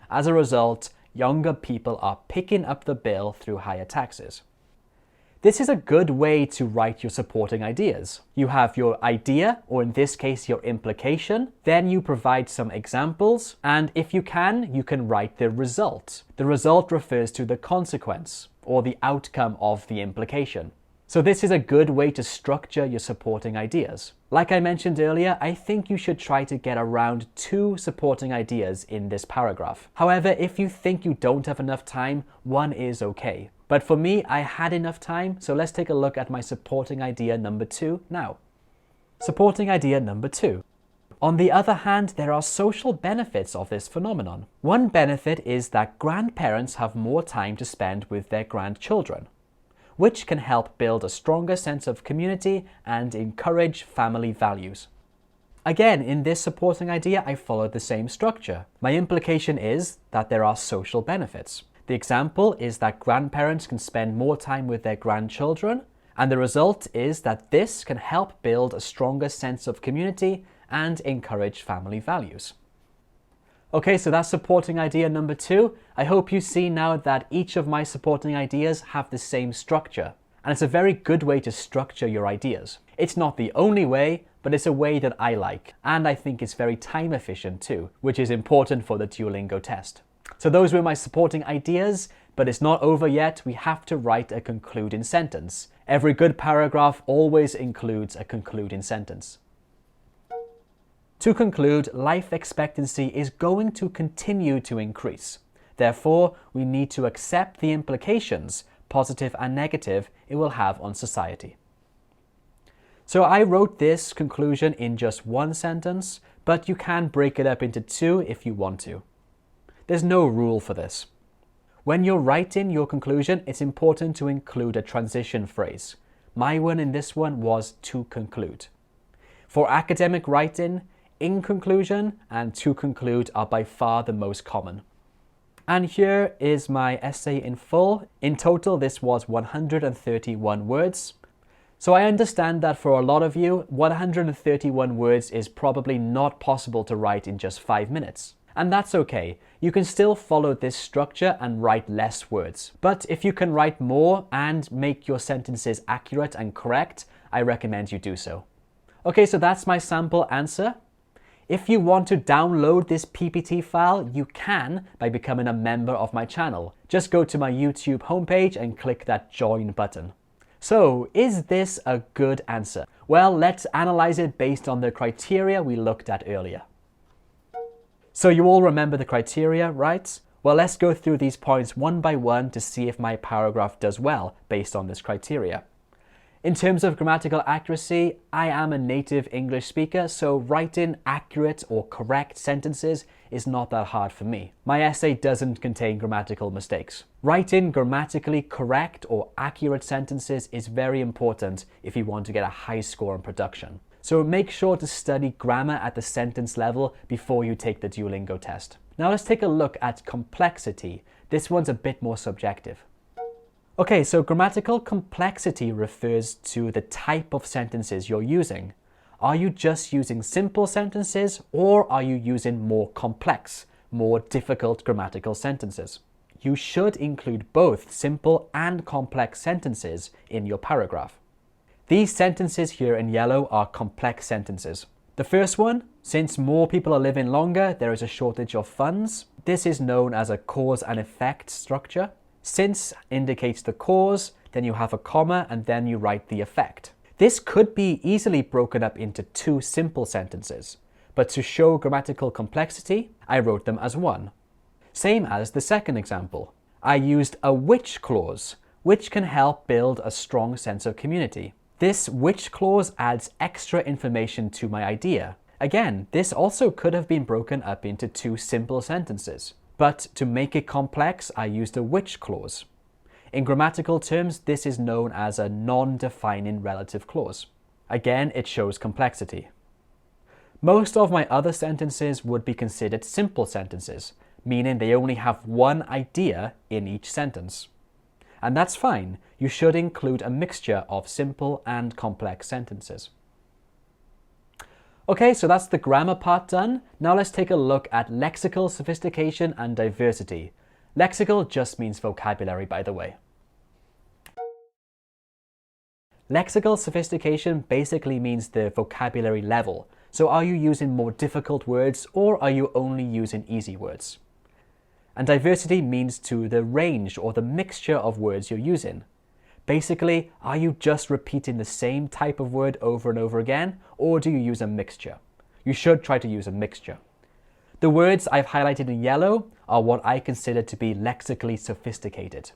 As a result, younger people are picking up the bill through higher taxes. This is a good way to write your supporting ideas. You have your idea, or in this case, your implication. Then you provide some examples, and if you can write the result. The result refers to the consequence, or the outcome of the implication. So this is a good way to structure your supporting ideas. Like I mentioned earlier, I think you should try to get around 2 supporting ideas in this paragraph. However, if you think you don't have enough time, 1 is okay. But for me, I had enough time, so let's take a look at my supporting idea number 2 now. Supporting idea number 2. On the other hand, there are social benefits of this phenomenon. One benefit is that grandparents have more time to spend with their grandchildren, which can help build a stronger sense of community and encourage family values. Again, in this supporting idea, I followed the same structure. My implication is that there are social benefits. The example is that grandparents can spend more time with their grandchildren, and the result is that this can help build a stronger sense of community and encourage family values. Okay, so that's supporting idea number 2. I hope you see now that each of my supporting ideas have the same structure. And it's a very good way to structure your ideas. It's not the only way, but it's a way that I like. And I think it's very time efficient too, which is important for the Duolingo test. So those were my supporting ideas, but it's not over yet. We have to write a concluding sentence. Every good paragraph always includes a concluding sentence. To conclude, life expectancy is going to continue to increase. Therefore, we need to accept the implications, positive and negative, it will have on society. So I wrote this conclusion in just 1 sentence, but you can break it up into 2 if you want to. There's no rule for this. When you're writing your conclusion, it's important to include a transition phrase. My one in this one was to conclude. For academic writing, in conclusion and to conclude are by far the most common. And here is my essay in full. In total, this was 131 words. So I understand that for a lot of you, 131 words is probably not possible to write in just 5 minutes. And that's okay. You can still follow this structure and write less words. But if you can write more and make your sentences accurate and correct, I recommend you do so. Okay, so that's my sample answer. If you want to download this PPT file, you can by becoming a member of my channel. Just go to my YouTube homepage and click that join button. So, is this a good answer? Well, let's analyze it based on the criteria we looked at earlier. So you all remember the criteria, right? Well, let's go through these points one by one to see if my paragraph does well based on this criteria. In terms of grammatical accuracy, I am a native English speaker, so writing accurate or correct sentences is not that hard for me. My essay doesn't contain grammatical mistakes. Writing grammatically correct or accurate sentences is very important if you want to get a high score in production. So make sure to study grammar at the sentence level before you take the Duolingo test. Now let's take a look at complexity. This one's a bit more subjective. Okay, so grammatical complexity refers to the type of sentences you're using. Are you just using simple sentences, or are you using more complex, more difficult grammatical sentences? You should include both simple and complex sentences in your paragraph. These sentences here in yellow are complex sentences. The first one, since more people are living longer, there is a shortage of funds. This is known as a cause and effect structure. Since indicates the cause, then you have a comma, and then you write the effect. This could be easily broken up into two simple sentences, but to show grammatical complexity, I wrote them as one. Same as the second example. I used a which clause, which can help build a strong sense of community. This which clause adds extra information to my idea. Again, this also could have been broken up into two simple sentences, but to make it complex, I used a which clause. In grammatical terms, this is known as a non-defining relative clause. Again, it shows complexity. Most of my other sentences would be considered simple sentences, meaning they only have one idea in each sentence. And that's fine. You should include a mixture of simple and complex sentences. Okay, so that's the grammar part done. Now let's take a look at lexical sophistication and diversity. Lexical just means vocabulary, by the way. Lexical sophistication basically means the vocabulary level. So are you using more difficult words, or are you only using easy words? And diversity means to the range or the mixture of words you're using. Basically, are you just repeating the same type of word over and over again, or do you use a mixture? You should try to use a mixture. The words I've highlighted in yellow are what I consider to be lexically sophisticated.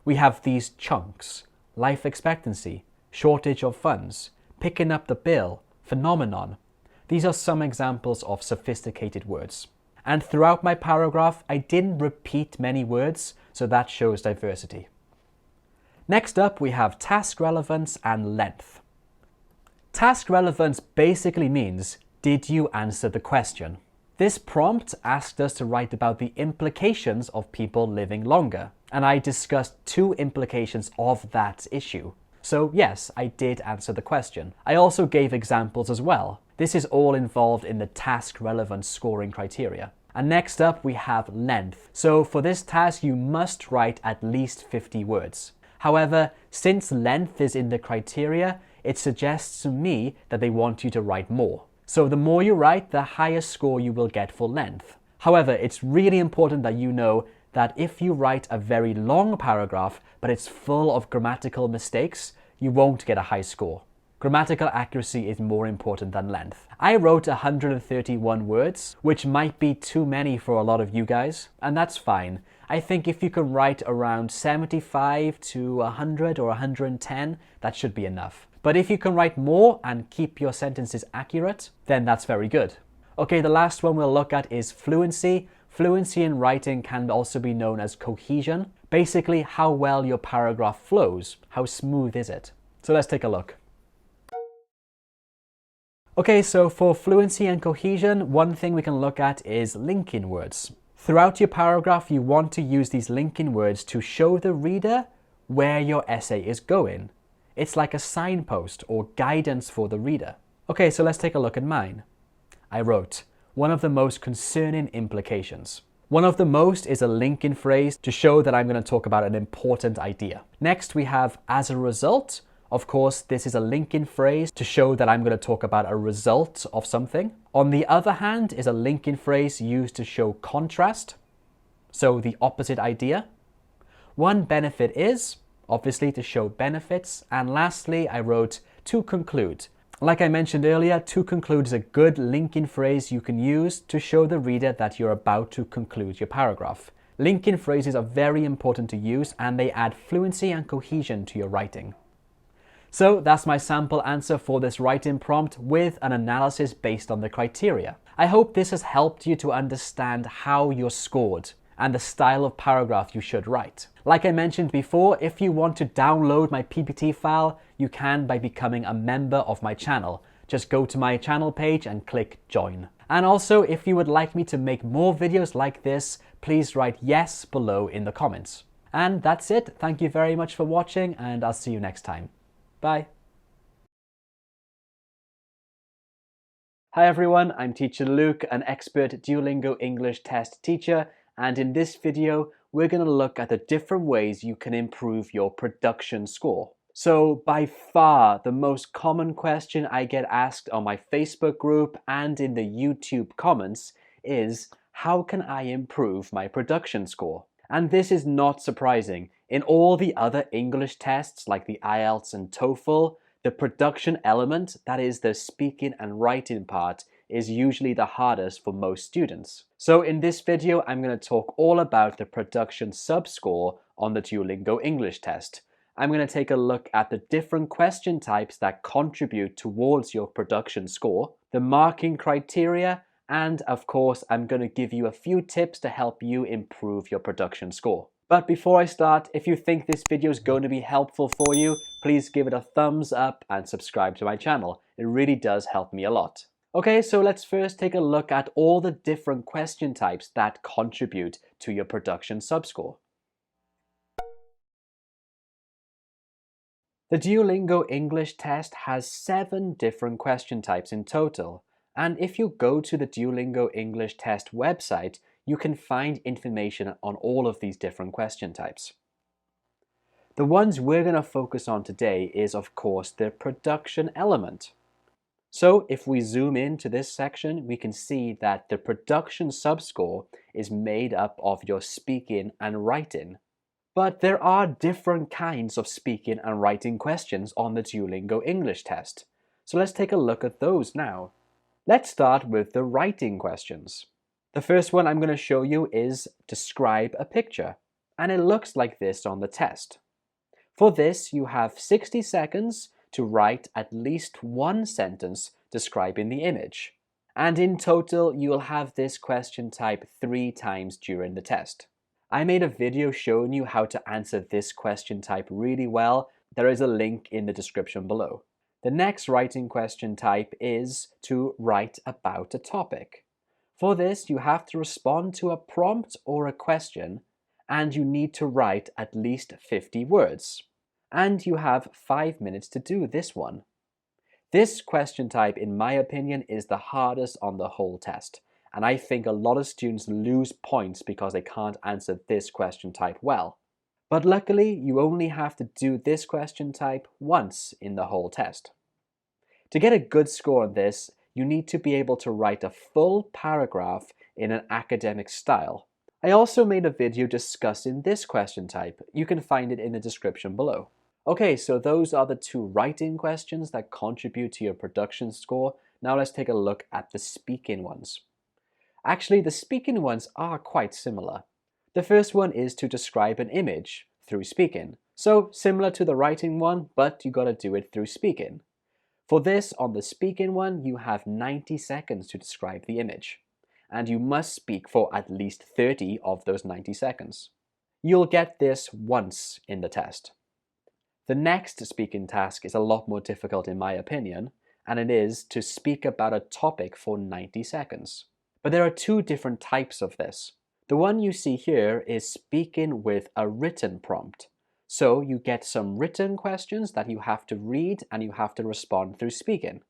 We have these chunks: life expectancy, shortage of funds, picking up the bill, phenomenon. These are some examples of sophisticated words. And throughout my paragraph, I didn't repeat many words, so that shows diversity. Next up, we have task relevance and length. Task relevance basically means, did you answer the question? This prompt asked us to write about the implications of people living longer, and I discussed two implications of that issue. So yes, I did answer the question. I also gave examples as well. This is all involved in the task relevance scoring criteria. And next up, we have length. So for this task, you must write at least 50 words. However, since length is in the criteria, it suggests to me that they want you to write more. So the more you write, the higher score you will get for length. However, it's really important that you know that if you write a very long paragraph, but it's full of grammatical mistakes, you won't get a high score. Grammatical accuracy is more important than length. I wrote 131 words, which might be too many for a lot of you guys, and that's fine. I think if you can write around 75 to 100 or 110, that should be enough. But if you can write more and keep your sentences accurate, then that's very good. Okay, the last one we'll look at is fluency. Fluency in writing can also be known as cohesion. Basically, how well your paragraph flows. How smooth is it? So let's take a look. Okay, so for fluency and cohesion, one thing we can look at is linking words. Throughout your paragraph, you want to use these linking words to show the reader where your essay is going. It's like a signpost or guidance for the reader. Okay, so let's take a look at mine. I wrote, one of the most concerning implications. One of the most is a linking phrase to show that I'm going to talk about an important idea. Next, we have as a result. Of course, this is a linking phrase to show that I'm going to talk about a result of something. On the other hand is a linking phrase used to show contrast, so the opposite idea. One benefit is, obviously, to show benefits. And lastly, I wrote to conclude. Like I mentioned earlier, to conclude is a good linking phrase you can use to show the reader that you're about to conclude your paragraph. Linking phrases are very important to use, and they add fluency and cohesion to your writing. So that's my sample answer for this writing prompt with an analysis based on the criteria. I hope this has helped you to understand how you're scored and the style of paragraph you should write. Like I mentioned before, if you want to download my PPT file, you can by becoming a member of my channel. Just go to my channel page and click join. And also, if you would like me to make more videos like this, please write yes below in the comments. And that's it. Thank you very much for watching, and I'll see you next time. Bye. Hi everyone, I'm Teacher Luke, an expert Duolingo English Test teacher, and in this video, we're going to look at the different ways you can improve your production score. So by far, the most common question I get asked on my Facebook group and in the YouTube comments is, how can I improve my production score? And this is not surprising. In all the other English tests like the IELTS and TOEFL, the production element, that is the speaking and writing part, is usually the hardest for most students. So in this video, I'm going to talk all about the production sub-score on the Duolingo English Test. I'm going to take a look at the different question types that contribute towards your production score, the marking criteria, and of course, I'm going to give you a few tips to help you improve your production score. But before I start, if you think this video is going to be helpful for you, please give it a thumbs up and subscribe to my channel. It really does help me a lot. Okay, so let's first take a look at all the different question types that contribute to your production subscore. The Duolingo English Test has 7 different question types in total, and if you go to the Duolingo English Test website, you can find information on all of these different question types. The ones we're going to focus on today is, of course, the production element. So if we zoom into this section, we can see that the production subscore is made up of your speaking and writing. But there are different kinds of speaking and writing questions on the Duolingo English Test. So let's take a look at those now. Let's start with the writing questions. The first one I'm going to show you is describe a picture, and it looks like this on the test. For this, you have 60 seconds to write at least one sentence describing the image. And in total, you will have this question type 3 times during the test. I made a video showing you how to answer this question type really well. There is a link in the description below. The next writing question type is to write about a topic. For this, you have to respond to a prompt or a question, and you need to write at least 50 words. And you have 5 minutes to do this one. This question type, in my opinion, is the hardest on the whole test. And I think a lot of students lose points because they can't answer this question type well. But luckily, you only have to do this question type once in the whole test. To get a good score on this, you need to be able to write a full paragraph in an academic style. I also made a video discussing this question type. You can find it in the description below. Okay, so those are the 2 writing questions that contribute to your production score. Now let's take a look at the speaking ones. Actually, the speaking ones are quite similar. The first one is to describe an image through speaking. So similar to the writing one, but you gotta do it through speaking. For this, on the speaking one, you have 90 seconds to describe the image. And you must speak for at least 30 of those 90 seconds. You'll get this once in the test. The next speaking task is a lot more difficult in my opinion, and it is to speak about a topic for 90 seconds. But there are 2 different types of this. The one you see here is speaking with a written prompt. So you get some written questions that you have to read and you have to respond through speaking.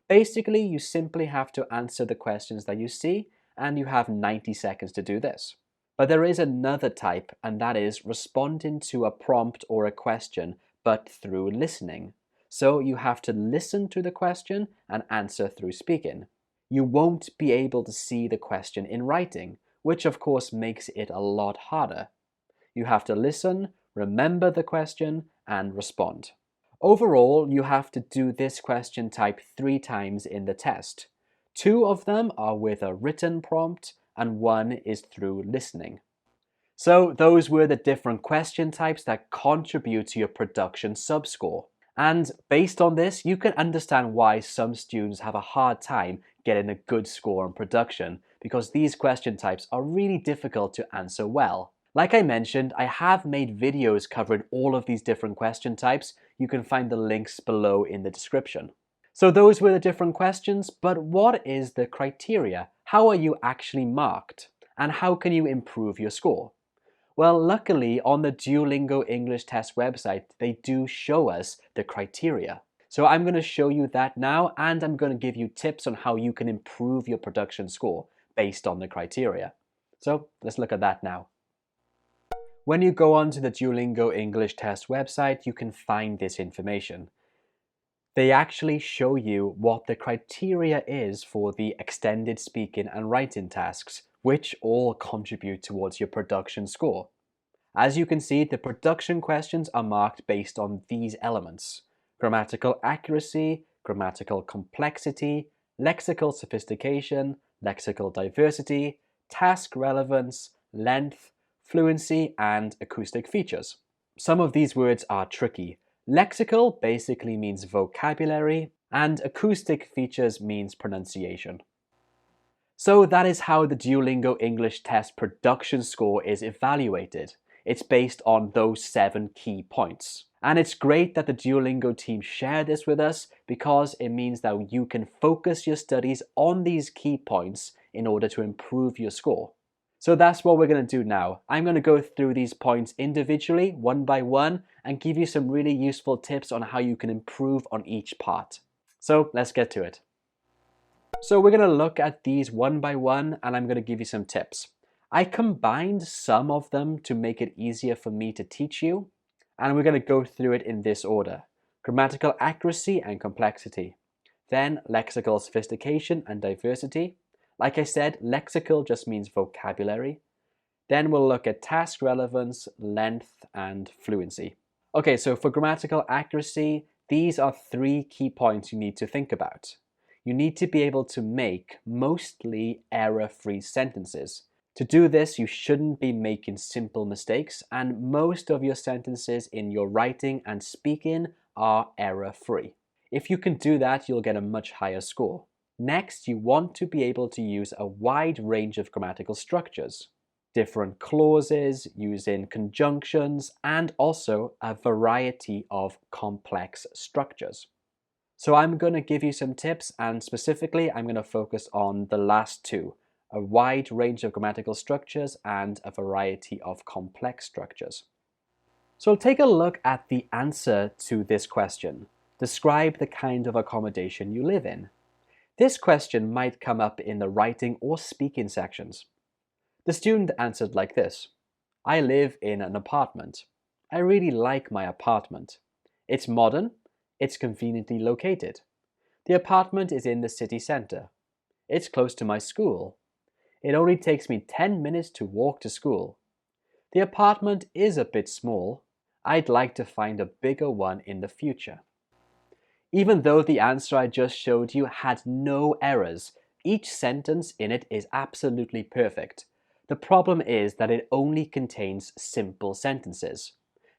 Basically, you simply have to answer the questions that you see, and you have 90 seconds to do this. But there is another type, and that is responding to a prompt or a question, but through listening. So you have to listen to the question and answer through speaking. You won't be able to see the question in writing, which of course makes it a lot harder. You have to listen, remember the question, and respond. Overall, you have to do this question type 3 times in the test. 2 of them are with a written prompt, and 1 is through listening. So those were the different question types that contribute to your production subscore. And based on this, you can understand why some students have a hard time getting a good score on production, because these question types are really difficult to answer well. Like I mentioned, I have made videos covering all of these different question types. You can find the links below in the description. So those were the different questions, but what is the criteria? How are you actually marked? And how can you improve your score? Well, luckily on the Duolingo English Test website, they do show us the criteria. So I'm going to show you that now, and I'm going to give you tips on how you can improve your production score based on the criteria. So let's look at that now. When you go onto the Duolingo English Test website, you can find this information. They actually show you what the criteria is for the extended speaking and writing tasks, which all contribute towards your production score. As you can see, the production questions are marked based on these elements: grammatical accuracy, grammatical complexity, lexical sophistication, lexical diversity, task relevance, length, fluency, and acoustic features. Some of these words are tricky. Lexical basically means vocabulary, and acoustic features means pronunciation. So that is how the Duolingo English Test production score is evaluated. It's based on those 7 key points. And it's great that the Duolingo team share this with us because it means that you can focus your studies on these key points in order to improve your score. So that's what we're going to do now. I'm going to go through these points individually, one by one, and give you some really useful tips on how you can improve on each part. So let's get to it. So we're going to look at these one by one, and I'm going to give you some tips. I combined some of them to make it easier for me to teach you, and we're going to go through it in this order: grammatical accuracy and complexity, then lexical sophistication and diversity. Like I said, lexical just means vocabulary. Then we'll look at task relevance, length, and fluency. Okay, so for grammatical accuracy, these are 3 key points you need to think about. You need to be able to make mostly error-free sentences. To do this, you shouldn't be making simple mistakes, and most of your sentences in your writing and speaking are error-free. If you can do that, you'll get a much higher score. Next, you want to be able to use a wide range of grammatical structures, different clauses, using conjunctions, and also a variety of complex structures. So I'm going to give you some tips, and specifically I'm going to focus on the last 2, a wide range of grammatical structures and a variety of complex structures. So take a look at the answer to this question. Describe the kind of accommodation you live in. This question might come up in the writing or speaking sections. The student answered like this: I live in an apartment. I really like my apartment. It's modern. It's conveniently located. The apartment is in the city center. It's close to my school. It only takes me 10 minutes to walk to school. The apartment is a bit small. I'd like to find a bigger one in the future. Even though the answer I just showed you had no errors, each sentence in it is absolutely perfect. The problem is that it only contains simple sentences.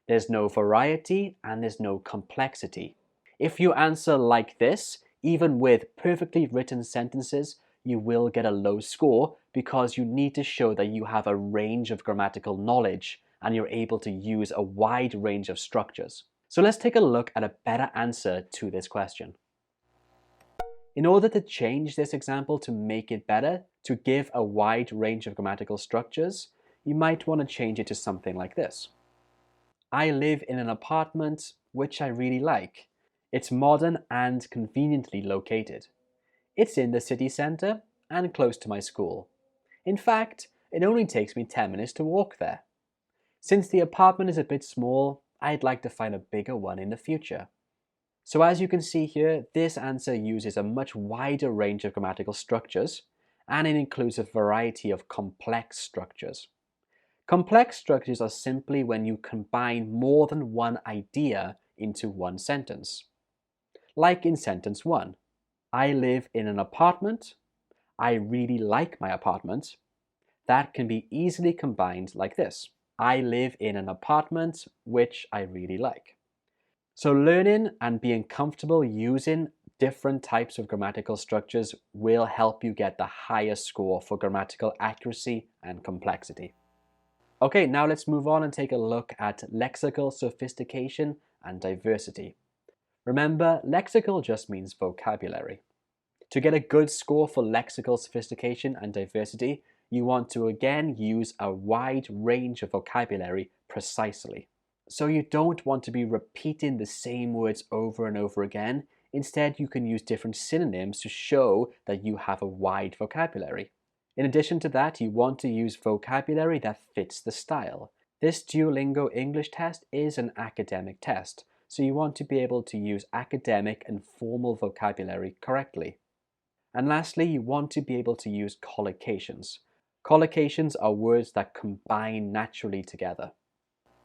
There's no variety and there's no complexity. If you answer like this, even with perfectly written sentences, you will get a low score because you need to show that you have a range of grammatical knowledge and you're able to use a wide range of structures. So let's take a look at a better answer to this question. In order to change this example to make it better, to give a wide range of grammatical structures, you might want to change it to something like this. I live in an apartment which I really like. It's modern and conveniently located. It's in the city center and close to my school. In fact, it only takes me 10 minutes to walk there. Since the apartment is a bit small, I'd like to find a bigger one in the future. So as you can see here, this answer uses a much wider range of grammatical structures, and it includes a variety of complex structures. Complex structures are simply when you combine more than one idea into one sentence. Like in sentence 1, I live in an apartment. I really like my apartment. That can be easily combined like this: I live in an apartment which I really like. So learning and being comfortable using different types of grammatical structures will help you get the highest score for grammatical accuracy and complexity. Okay, now let's move on and take a look at lexical sophistication and diversity. Remember, lexical just means vocabulary. To get a good score for lexical sophistication and diversity, you want to again use a wide range of vocabulary precisely. So you don't want to be repeating the same words over and over again. Instead, you can use different synonyms to show that you have a wide vocabulary. In addition to that, you want to use vocabulary that fits the style. This Duolingo English test is an academic test, so you want to be able to use academic and formal vocabulary correctly. And lastly, you want to be able to use collocations. Collocations are words that combine naturally together.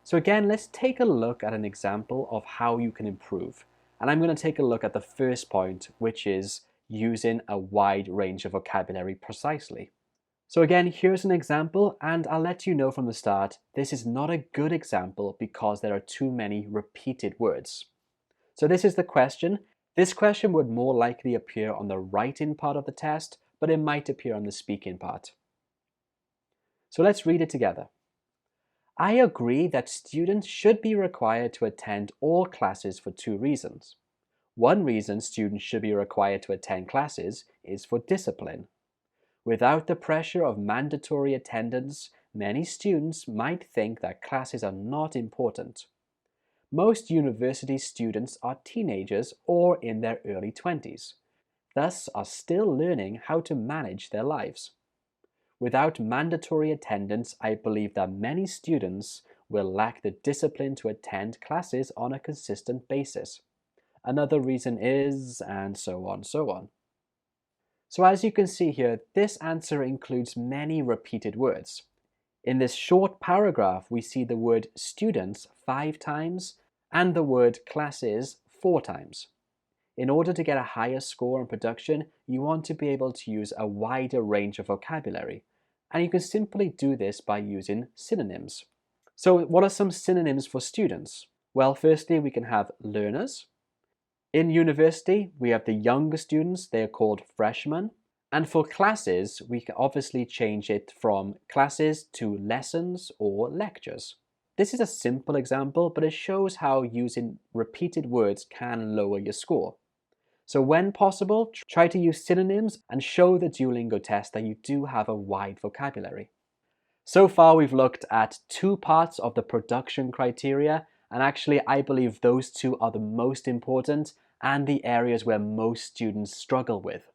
So again, let's take a look at an example of how you can improve. And I'm going to take a look at the first point, which is using a wide range of vocabulary precisely. So again, here's an example, and I'll let you know from the start, this is not a good example because there are too many repeated words. So this is the question. This question would more likely appear on the writing part of the test, but it might appear on the speaking part. So let's read it together. I agree that students should be required to attend all classes for two reasons. One reason students should be required to attend classes is for discipline. Without the pressure of mandatory attendance, many students might think that classes are not important. Most university students are teenagers or in their early 20s, thus are still learning how to manage their lives. Without mandatory attendance, I believe that many students will lack the discipline to attend classes on a consistent basis. Another reason is, and so on, so on. So as you can see here, this answer includes many repeated words. In this short paragraph, we see the word students 5 times and the word classes 4 times. In order to get a higher score in production, you want to be able to use a wider range of vocabulary. And you can simply do this by using synonyms. So what are some synonyms for students? Well, firstly, we can have learners. In university, we have the younger students, they are called freshmen. And for classes, we can obviously change it from classes to lessons or lectures. This is a simple example, but it shows how using repeated words can lower your score. So when possible, try to use synonyms and show the Duolingo test that you do have a wide vocabulary. So far, we've looked at 2 parts of the production criteria, and actually I believe those 2 are the most important and the areas where most students struggle with.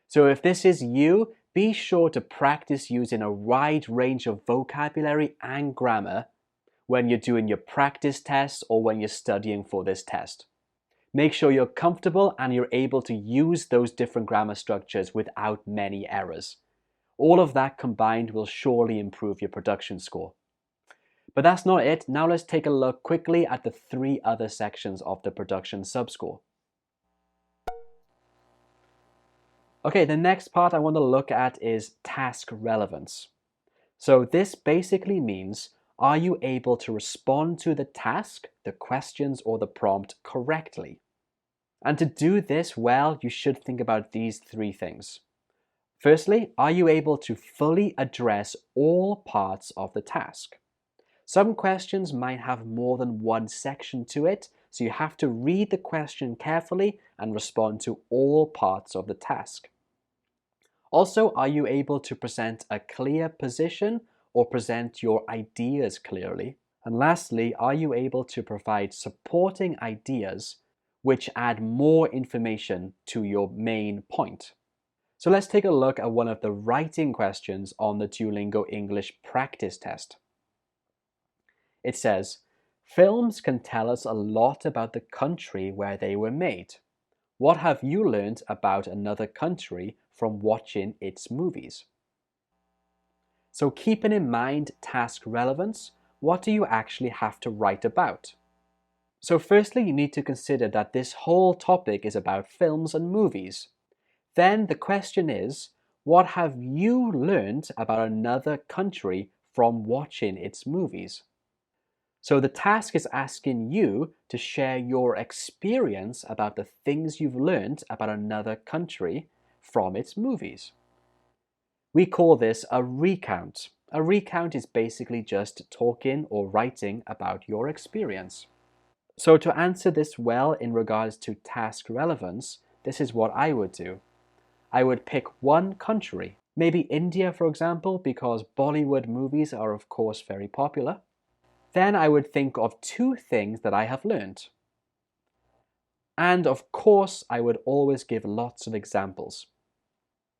So if this is you, be sure to practice using a wide range of vocabulary and grammar when you're doing your practice tests or when you're studying for this test. Make sure you're comfortable and you're able to use those different grammar structures without many errors. All of that combined will surely improve your production score. But that's not it. Now let's take a look quickly at the 3 other sections of the production subscore. Okay, the next part I want to look at is task relevance. So this basically means, are you able to respond to the task, the questions, or the prompt correctly? And to do this well, you should think about these 3 things. Firstly, are you able to fully address all parts of the task? Some questions might have more than one section to it, so you have to read the question carefully and respond to all parts of the task. Also, are you able to present a clear position or present your ideas clearly? And lastly, are you able to provide supporting ideas which add more information to your main point? So let's take a look at one of the writing questions on the Duolingo English practice test. It says, films can tell us a lot about the country where they were made. What have you learned about another country from watching its movies? So keeping in mind task relevance, what do you actually have to write about? So firstly, you need to consider that this whole topic is about films and movies. Then the question is, what have you learned about another country from watching its movies? So the task is asking you to share your experience about the things you've learned about another country from its movies. We call this a recount. A recount is basically just talking or writing about your experience. So to answer this well in regards to task relevance, this is what I would do. I would pick one country Maybe India, for example, because Bollywood movies are of course very popular. Then I would think of 2 things that I have learned. And of course, I would always give lots of examples.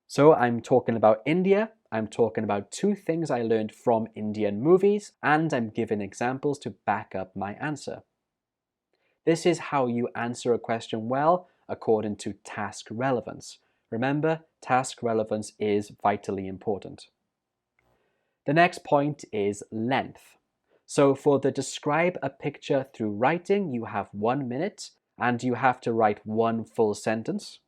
So I'm talking about India, I'm talking about 2 things I learned from Indian movies, and I'm giving examples to back up my answer. This is how you answer a question well according to task relevance. Remember, task relevance is vitally important. The next point is length. So for the describe a picture through writing, you have 1 minute and you have to write 1 full sentence.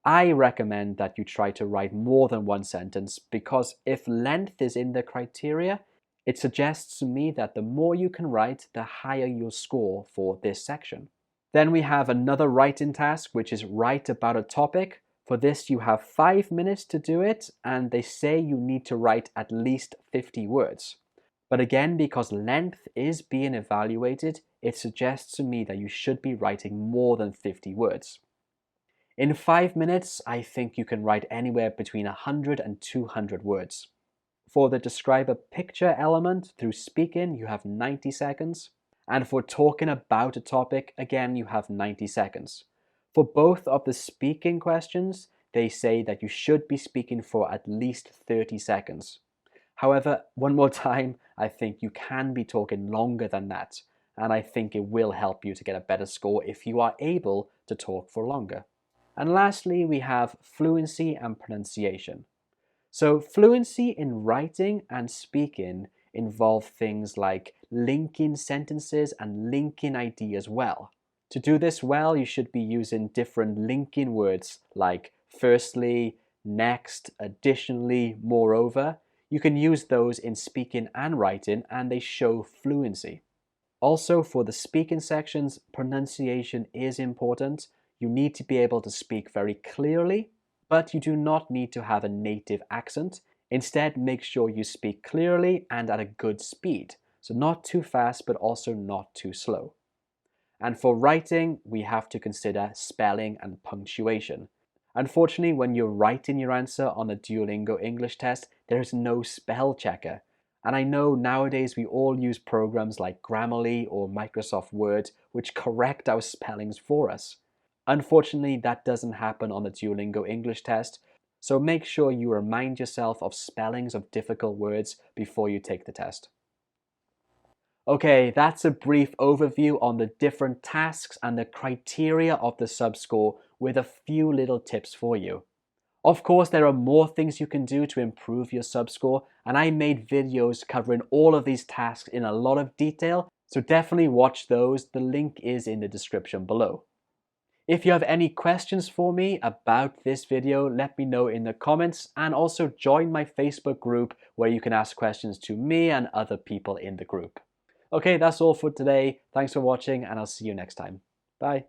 I recommend that you try to write more than 1 sentence because if length is in the criteria, it suggests to me that the more you can write, the higher you'll score for this section. Then we have another writing task, which is write about a topic. For this, you have 5 minutes to do it, and they say you need to write at least 50 words. But again, because length is being evaluated, it suggests to me that you should be writing more than 50 words. In 5 minutes, I think you can write anywhere between 100 and 200 words. For the describe a picture element through speaking, you have 90 seconds. And for talking about a topic, again, you have 90 seconds. For both of the speaking questions, they say that you should be speaking for at least 30 seconds. However, one more time, I think you can be talking longer than that. And I think it will help you to get a better score if you are able to talk for longer. And lastly, we have fluency and pronunciation. So fluency in writing and speaking involve things like linking sentences and linking ideas well. To do this well, you should be using different linking words like firstly, next, additionally, moreover. You can use those in speaking and writing and they show fluency. Also, for the speaking sections, pronunciation is important. You need to be able to speak very clearly, but you do not need to have a native accent. Instead, make sure you speak clearly and at a good speed. So not too fast, but also not too slow. And for writing, we have to consider spelling and punctuation. Unfortunately, when you're writing your answer on the Duolingo English test, there is no spell checker. And I know nowadays we all use programs like Grammarly or Microsoft Word, which correct our spellings for us. Unfortunately, that doesn't happen on the Duolingo English test, so make sure you remind yourself of spellings of difficult words before you take the test. Okay, that's a brief overview on the different tasks and the criteria of the sub-score with a few little tips for you. Of course, there are more things you can do to improve your sub-score, and I made videos covering all of these tasks in a lot of detail, so definitely watch those. The link is in the description below. If you have any questions for me about this video, let me know in the comments and also join my Facebook group where you can ask questions to me and other people in the group. Okay, that's all for today. Thanks for watching and I'll see you next time. Bye.